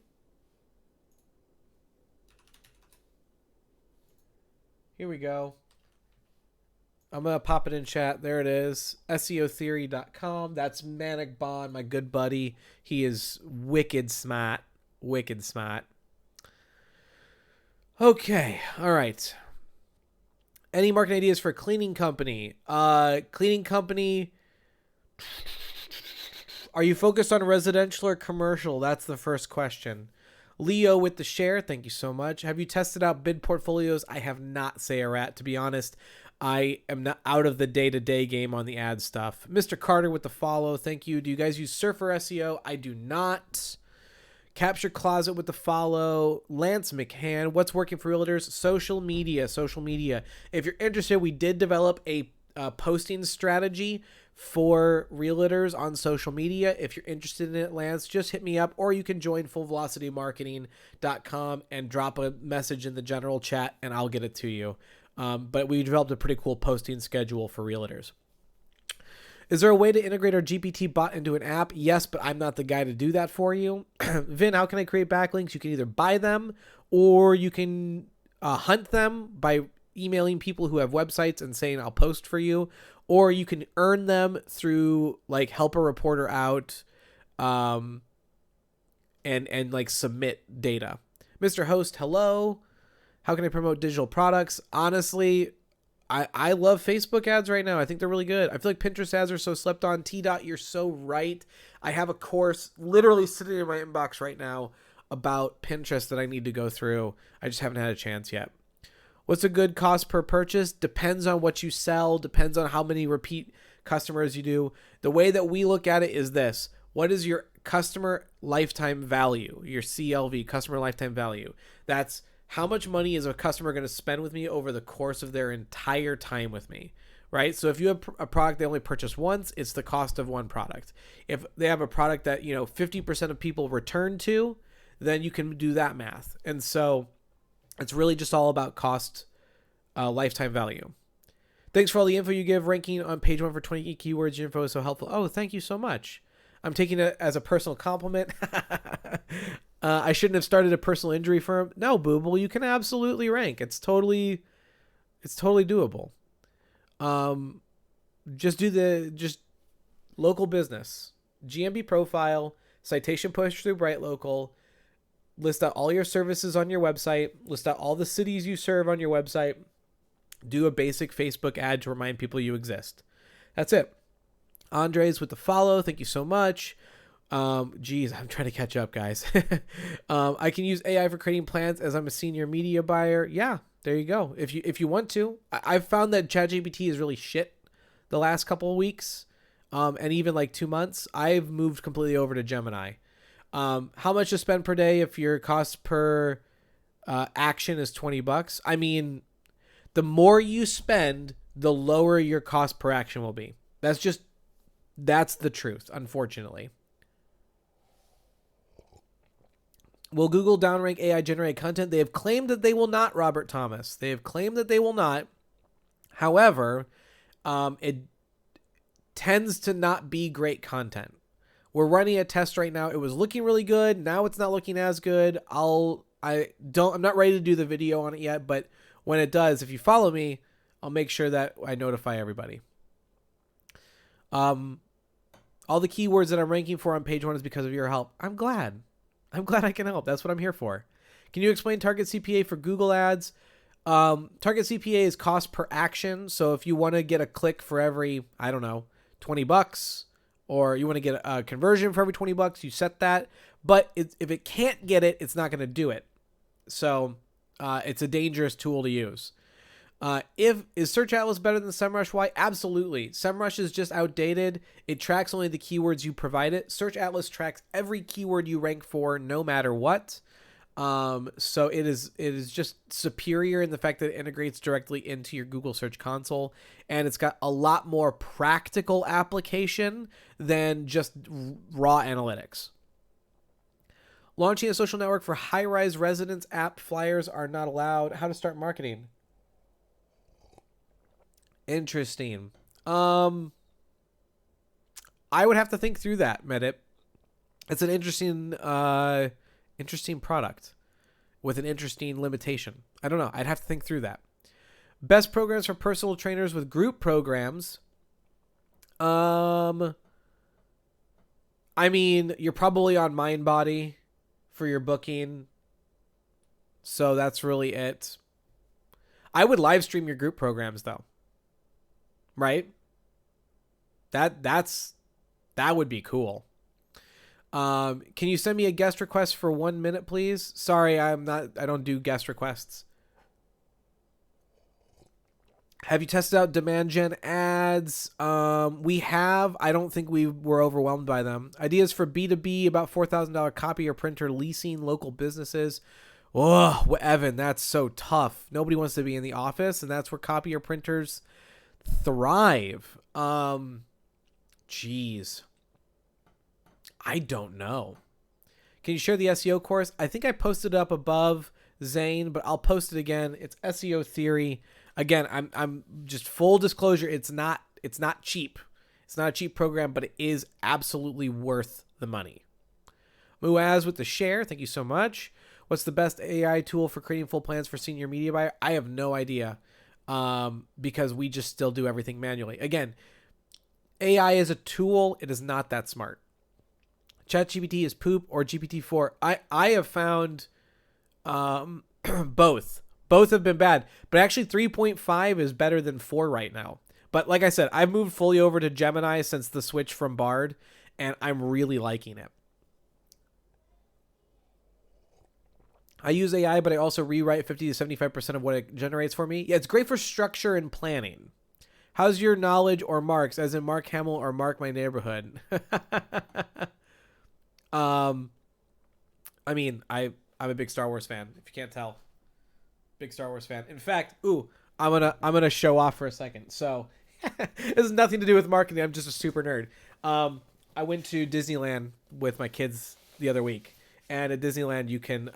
Here we go. I'm going to pop it in chat. There it is. SEOtheory.com. That's Manic Bond, my good buddy. He is wicked smart. Wicked smart. Okay. All right. Any marketing ideas for a cleaning company? Cleaning company. Are you focused on residential or commercial? That's the first question. Leo with the share, thank you so much. Have you tested out bid portfolios? I have not, Sayarat. To be honest, I am not out of the day-to-day game on the ad stuff. Mr. Carter with the follow, thank you. Do you guys use Surfer SEO? I do not. Capture Closet with the follow. Lance McCann, what's working for realtors? Social media. If you're interested, we did develop a posting strategy for realtors on social media. If you're interested in it, Lance, just hit me up, or you can join fullvelocitymarketing.com and drop a message in the general chat and I'll get it to you. But we developed a pretty cool posting schedule for realtors. Is there a way to integrate our GPT bot into an app? Yes, but I'm not the guy to do that for you. Vin, how can I create backlinks? You can either buy them or you can hunt them by emailing people who have websites and saying I'll post for you, or you can earn them through like help a reporter out and like submit data. Mr. Host, hello. How can I promote digital products? Honestly, I love Facebook ads right now. I think they're really good. I feel like Pinterest ads are so slept on. T-Dot, you're so right. I have a course literally sitting in my inbox right now about Pinterest that I need to go through. I just haven't had a chance yet. What's a good cost per purchase? Depends on what you sell. Depends on how many repeat customers you do. The way that we look at it is this. What is your customer lifetime value? Your CLV, customer lifetime value. That's how much money is a customer going to spend with me over the course of their entire time with me, right? So if you have a product they only purchase once, it's the cost of one product. If they have a product that, 50% of people return to, then you can do that math. And so it's really just all about cost, lifetime value. Thanks for all the info you give. Ranking on page 1 for 20 keywords. Your info is so helpful. Oh, thank you so much. I'm taking it as a personal compliment. I shouldn't have started a personal injury firm. No, Booble, you can absolutely rank. It's totally doable. Just local business, GMB profile, citation push through Bright Local. List out all your services on your website. List out all the cities you serve on your website. Do a basic Facebook ad to remind people you exist. That's it. Andres with the follow. Thank you so much. Geez, I'm trying to catch up, guys. I can use AI for creating plans as I'm a senior media buyer. Yeah, there you go. If you want to. I've found that ChatGPT is really shit the last couple of weeks, and even like 2 months. I've moved completely over to Gemini. How much to spend per day if your cost per action is $20? I mean, the more you spend, the lower your cost per action will be. That's the truth, unfortunately. Will Google downrank AI generated content? They have claimed that they will not, Robert Thomas. They have claimed that they will not. However, tends to not be great content. We're running a test right now. It was looking really good. Now it's not looking as good. I'm not ready to do the video on it yet, but when it does, if you follow me, I'll make sure that I notify everybody. All the keywords that I'm ranking for on page 1 is because of your help. I'm glad I can help. That's what I'm here for. Can you explain target CPA for Google ads? Target CPA is cost per action. So if you want to get a click for every, I don't know, $20, or you want to get a conversion for every $20, you set that. But if it can't get it, it's not going to do it. So it's a dangerous tool to use. Is Search Atlas better than SEMrush? Why? Absolutely. SEMrush is just outdated. It tracks only the keywords you provide it. Search Atlas tracks every keyword you rank for, no matter what. So it is just superior in the fact that it integrates directly into your Google Search Console, and it's got a lot more practical application than just raw analytics. Launching a social network for high-rise residence app flyers are not allowed. How to start marketing? Interesting. I would have to think through that, Medit. It's an interesting product with an interesting limitation. I don't know. I'd have to think through that. Best programs for personal trainers with group programs. I mean, you're probably on MindBody for your booking. So that's really it. I would live stream your group programs though. Right? That would be cool. Can you send me a guest request for 1 minute, please? Sorry, I don't do guest requests. Have you tested out demand gen ads? We have. I don't think we were overwhelmed by them. Ideas for B2B, about $4,000 copy or printer leasing, local businesses. Oh, Evan, that's so tough. Nobody wants to be in the office, and that's where copier printers thrive. Jeez. I don't know. Can you share the SEO course? I think I posted it up above, Zane, but I'll post it again. It's SEO theory. Again, I'm just full disclosure. It's not cheap. It's not a cheap program, but it is absolutely worth the money. Muaz with the share. Thank you so much. What's the best AI tool for creating full plans for senior media buyer? I have no idea. Because we just still do everything manually. Again, AI is a tool. It is not that smart. ChatGPT is poop or GPT-4. I have found both. Both have been bad. But actually 3.5 is better than 4 right now. But like I said, I've moved fully over to Gemini since the switch from Bard, and I'm really liking it. I use AI, but I also rewrite 50 to 75% of what it generates for me. Yeah, it's great for structure and planning. How's your knowledge or marks, as in Mark Hamill or Mark My Neighborhood? I mean, I'm a big Star Wars fan, if you can't tell. Big Star Wars fan. In fact, I'm gonna show off for a second. So this has nothing to do with marketing. I'm just a super nerd. I went to Disneyland with my kids the other week. And at Disneyland, you can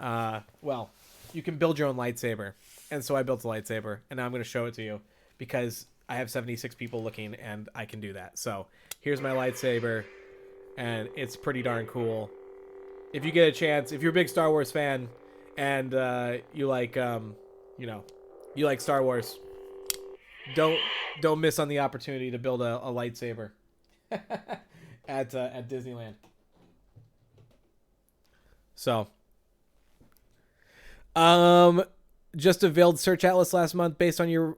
build your own lightsaber. And so I built a lightsaber, and now I'm going to show it to you because I have 76 people looking, and I can do that. So here's my lightsaber, and it's pretty darn cool. If you get a chance, if you're a big Star Wars fan, and you like Star Wars, don't miss on the opportunity to build a lightsaber at Disneyland. So, just unveiled Search Atlas last month based on your,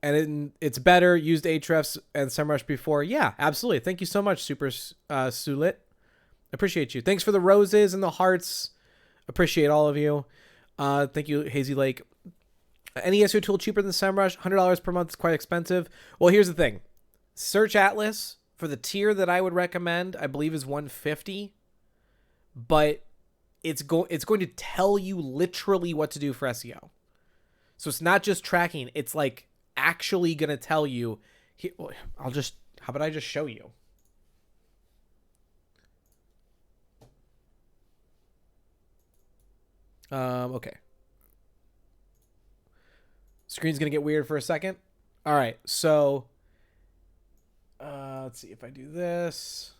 it's better, used Ahrefs and SEMrush before. Yeah, absolutely. Thank you so much, Super Sulit. Appreciate you. Thanks for the roses and the hearts. Appreciate all of you. Thank you, Hazy Lake. Any SEO tool cheaper than SEMrush? $100 per month is quite expensive. Well, here's the thing. Search Atlas, for the tier that I would recommend, I believe is $150. But it's going to tell you literally what to do for SEO. So it's not just tracking. It's like actually going to tell you. How about I just show you? Okay. Screen's going to get weird for a second. All right. So Let's see if I do this,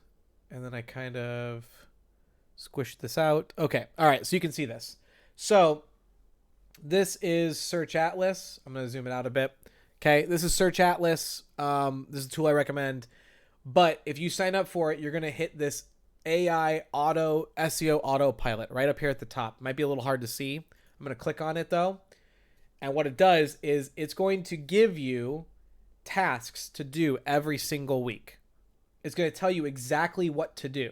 and then I kind of squish this out. Okay. All right. So you can see this. So this is Search Atlas. I'm going to zoom it out a bit. Okay. This is Search Atlas. This is a tool I recommend. But if you sign up for it, you're going to hit this AI auto SEO autopilot right up here at the top. Might be a little hard to see. I'm going to click on it though. And what it does is it's going to give you tasks to do every single week. It's going to tell you exactly what to do.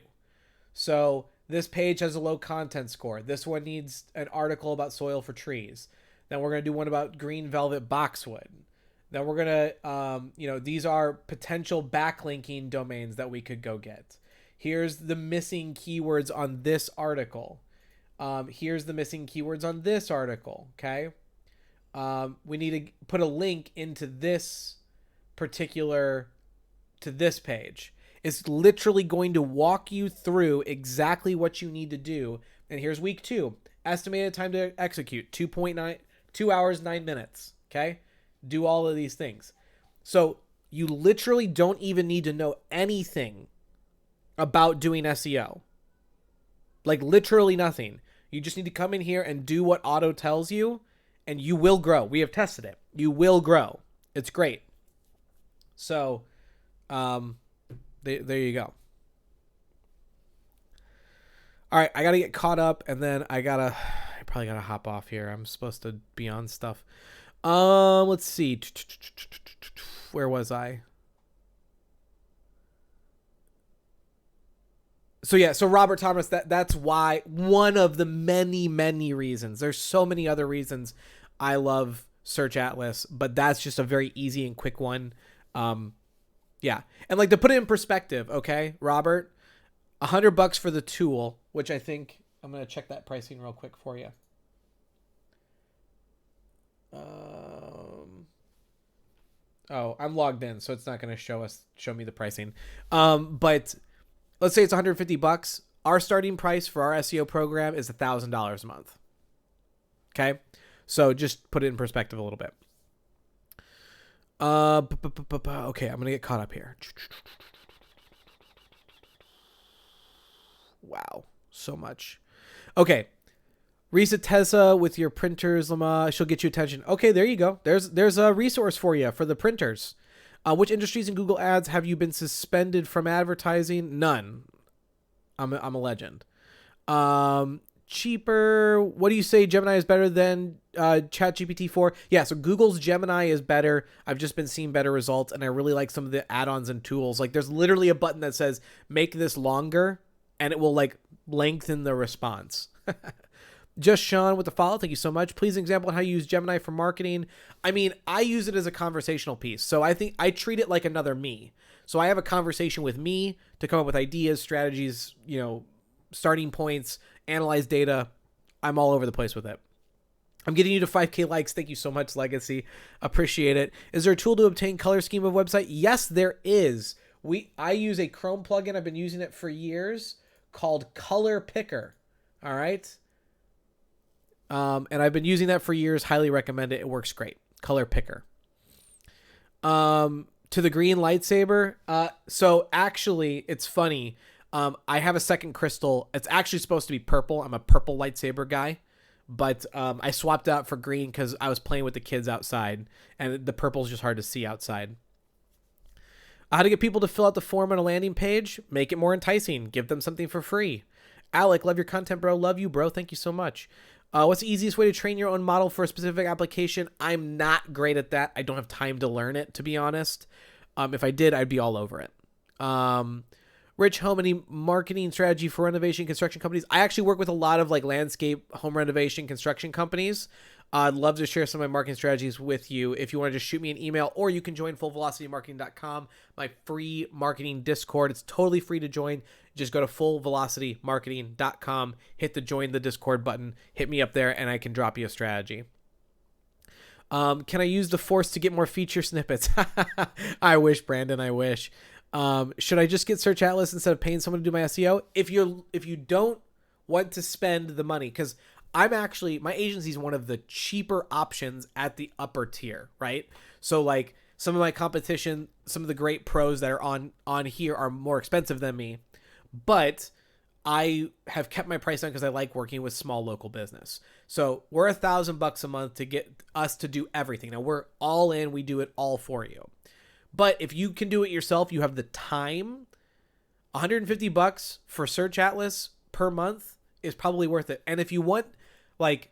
So this page has a low content score. This one needs an article about soil for trees. Then we're going to do one about green velvet boxwood. Then we're going to, these are potential backlinking domains that we could go get. Here's the missing keywords on this article. Here's the missing keywords on this article. Okay. We need to put a link into this particular, to this page. It's literally going to walk you through exactly what you need to do. And here's week 2. Estimated time to execute, 2 hours, 9 minutes. Okay. Do all of these things. So you literally don't even need to know anything about doing SEO. Like literally nothing. You just need to come in here and do what Auto tells you, and you will grow. We have tested it. You will grow. It's great. So, there you go. All right, I got to get caught up, and then I probably got to hop off here. I'm supposed to be on stuff. Let's see. Where was I? So Robert Thomas, that's why, one of the many, many reasons. There's so many other reasons I love Search Atlas, but that's just a very easy and quick one. Yeah. And like, to put it in perspective, okay, Robert, $100 for the tool, which I think I'm going to check that pricing real quick for you. Oh, I'm logged in, so it's not going to show me the pricing. But let's say it's $150. Our starting price for our SEO program is $1,000 a month. Okay. So just put it in perspective a little bit. Okay, I'm going to get caught up here. Wow, so much. Okay. Risa Tessa with your printers, Lama. She'll get you attention. Okay, there you go. There's a resource for you for the printers. Which industries in Google Ads have you been suspended from advertising? None. I'm a legend. Cheaper. What do you say? Gemini is better than ChatGPT 4? Yeah, so Google's Gemini is better. I've just been seeing better results, and I really like some of the add-ons and tools. Like, there's literally a button that says, make this longer, and it will, like, lengthen the response. Just Sean with the follow. Thank you so much. Please example how you use Gemini for marketing. I mean, I use it as a conversational piece. So I think I treat it like another me. So I have a conversation with me to come up with ideas, strategies, starting points, analyze data. I'm all over the place with it. I'm getting you to 5K likes. Thank you so much, Legacy. Appreciate it. Is there a tool to obtain color scheme of website? Yes, there is. I use a Chrome plugin. I've been using it for years called Color Picker. All right. And I've been using that for years. Highly recommend it. It works great. Color Picker. To the green lightsaber. So actually, it's funny. I have a second crystal. It's actually supposed to be purple. I'm a purple lightsaber guy, but I swapped out for green because I was playing with the kids outside, and the purple is just hard to see outside. How to get people to fill out the form on a landing page? Make it more enticing. Give them something for free. Alec, love your content, bro. Love you, bro. Thank you so much. What's the easiest way to train your own model for a specific application? I'm not great at that. I don't have time to learn it, to be honest. If I did, I'd be all over it. Rich Home, any marketing strategy for renovation construction companies? I actually work with a lot of like landscape home renovation construction companies. I'd love to share some of my marketing strategies with you. If you want to just shoot me an email, or you can join fullvelocitymarketing.com, my free marketing Discord. It's totally free to join. Just go to fullvelocitymarketing.com, hit the join the Discord button, hit me up there, and I can drop you a strategy. Can I use the Force to get more feature snippets? I wish, Brandon, I wish. Should I just get Search Atlas instead of paying someone to do my SEO? If you don't want to spend the money, because my agency is one of the cheaper options at the upper tier, right? So like Some of my competition, some of the great pros that are on here are more expensive than me, but I have kept my price down because I like working with small local business. So we're $1,000 a month to get us to do everything. Now we're all in, we do it all for you. But if you can do it yourself, you have the time, $150 for Search Atlas per month is probably worth it. And if you want, like,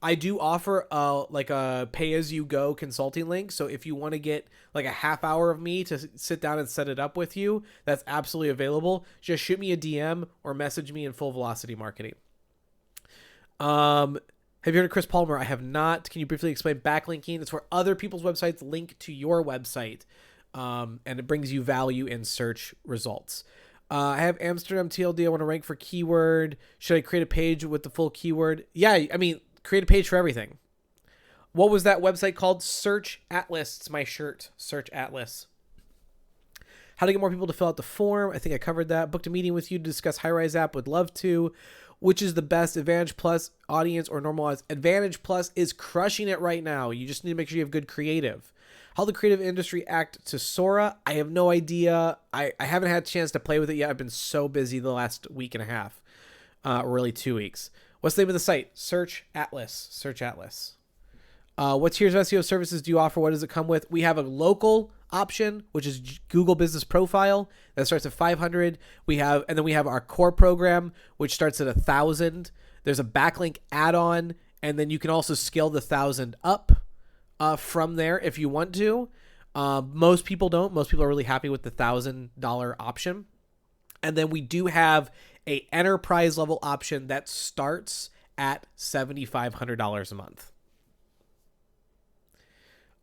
I do offer a pay-as-you-go consulting link. So if you want to get like a half hour of me to sit down and set it up with you, that's absolutely available. Just shoot me a DM or message me in Full Velocity Marketing. Have you heard of Chris Palmer? I have not. Can you briefly explain backlinking? It's where other people's websites link to your website, and it brings you value in search results. I have Amsterdam TLD. I want to rank for keyword. Should I create a page with the full keyword? Yeah, I mean, create a page for everything. What was that website called? Search Atlas. It's my shirt. Search Atlas. How to get more people to fill out the form. I think I covered that. Booked a meeting with you to discuss Highrise app. Would love to. Which is the best, Advantage Plus, Audience, or Normalize? Advantage Plus is crushing it right now. You just need to make sure you have good creative. How the creative industry act to Sora? I have no idea. I haven't had a chance to play with it yet. I've been so busy the last week and a half. Really 2 weeks. What's the name of the site? Search Atlas. Search Atlas. What tiers of SEO services do you offer? What does it come with? We have a local option, which is Google Business Profile. That starts at 500. And then we have our core program, which starts at 1,000. There's a backlink add-on, and then you can also scale the 1,000 up from there if you want to. Most people don't. Most people are really happy with the $1,000 option. And then we do have a enterprise level option that starts at $7,500 a month.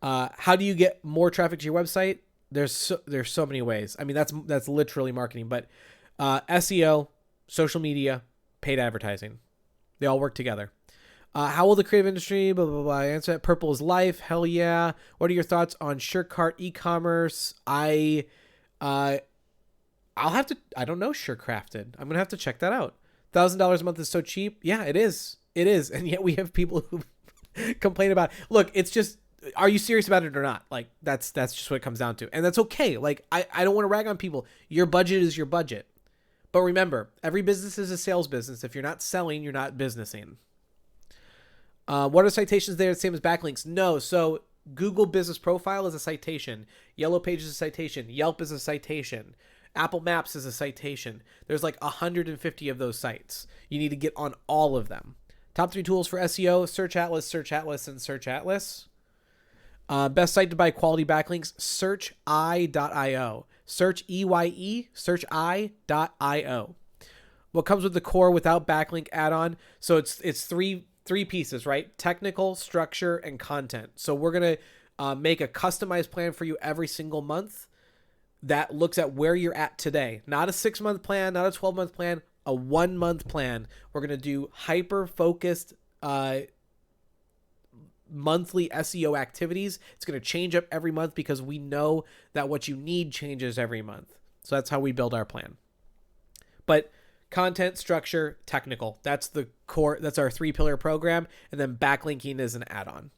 How do you get more traffic to your website? There's so many ways. I mean, that's literally marketing, but SEO, social media, paid advertising, they all work together. How will the creative industry, blah, blah, blah, answer that? Purple is life. Hell yeah. What are your thoughts on SureCart e-commerce? I don't know SureCrafted. I'm going to have to check that out. $1,000 a month is so cheap. Yeah, it is. It is. And yet we have people who complain about it. Look, it's just, are you serious about it or not? Like, that's just what it comes down to. And that's okay. Like, I don't want to rag on people. Your budget is your budget. But remember, every business is a sales business. If you're not selling, you're not businessing. What are citations there? The same as backlinks? No. So Google Business Profile is a citation. Yellow Page is a citation. Yelp is a citation. Apple Maps is a citation. There's like 150 of those sites. You need to get on all of them. Top 3 tools for SEO: Search Atlas, Search Atlas, and Search Atlas. Best site to buy quality backlinks: searchi.io. Search EYE, searchi.io. What comes with the core without backlink add-on? So it's three pieces, right? Technical, structure, and content. So we're going to make a customized plan for you every single month that looks at where you're at today. Not a 6-month plan, not a 12-month plan, a 1-month plan. We're going to do hyper-focused monthly SEO activities. It's going to change up every month because we know that what you need changes every month. So that's how we build our plan. But content, structure, technical, that's the core. That's our 3-pillar program. And then backlinking is an add-on.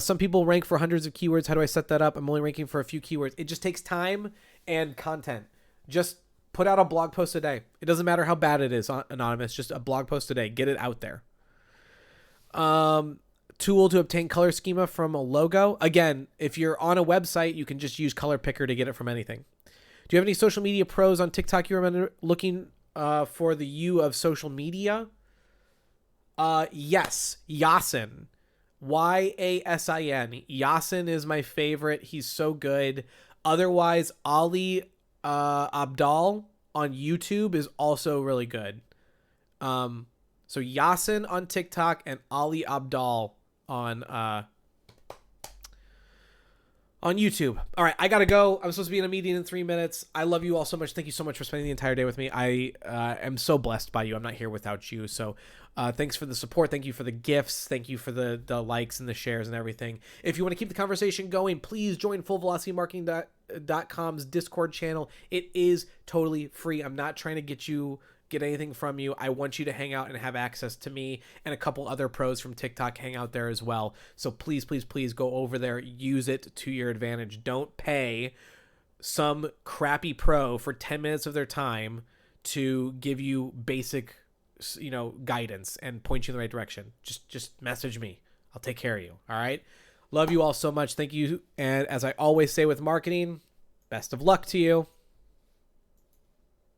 Some people rank for hundreds of keywords. How do I set that up? I'm only ranking for a few keywords. It just takes time and content. Just put out a blog post a day. It doesn't matter how bad it is, anonymous. Just a blog post a day. Get it out there. Tool to obtain color schema from a logo. Again, if you're on a website, you can just use Color Picker to get it from anything. Do you have any social media pros on TikTok you remember looking for the U of social media? Yes, Yasin. Yasin. Yasin is my favorite. He's so good. Otherwise, Ali Abdal on YouTube is also really good. So Yasin on TikTok and Ali Abdal on YouTube. All right, I gotta go. I'm supposed to be in a meeting in 3 minutes. I love you all so much. Thank you so much for spending the entire day with me. I am so blessed by you. I'm not here without you. So thanks for the support. Thank you for the gifts. Thank you for the likes and the shares and everything. If you want to keep the conversation going, please join FullVelocityMarketing.com's Discord channel. It is totally free. I'm not trying to get you get anything from you. I want you to hang out and have access to me and a couple other pros from TikTok hang out there as well. So please, please, please go over there. Use it to your advantage. Don't pay some crappy pro for 10 minutes of their time to give you basic, guidance and point you in the right direction. Just message me. I'll take care of you. All right. Love you all so much. Thank you. And as I always say with marketing, best of luck to you.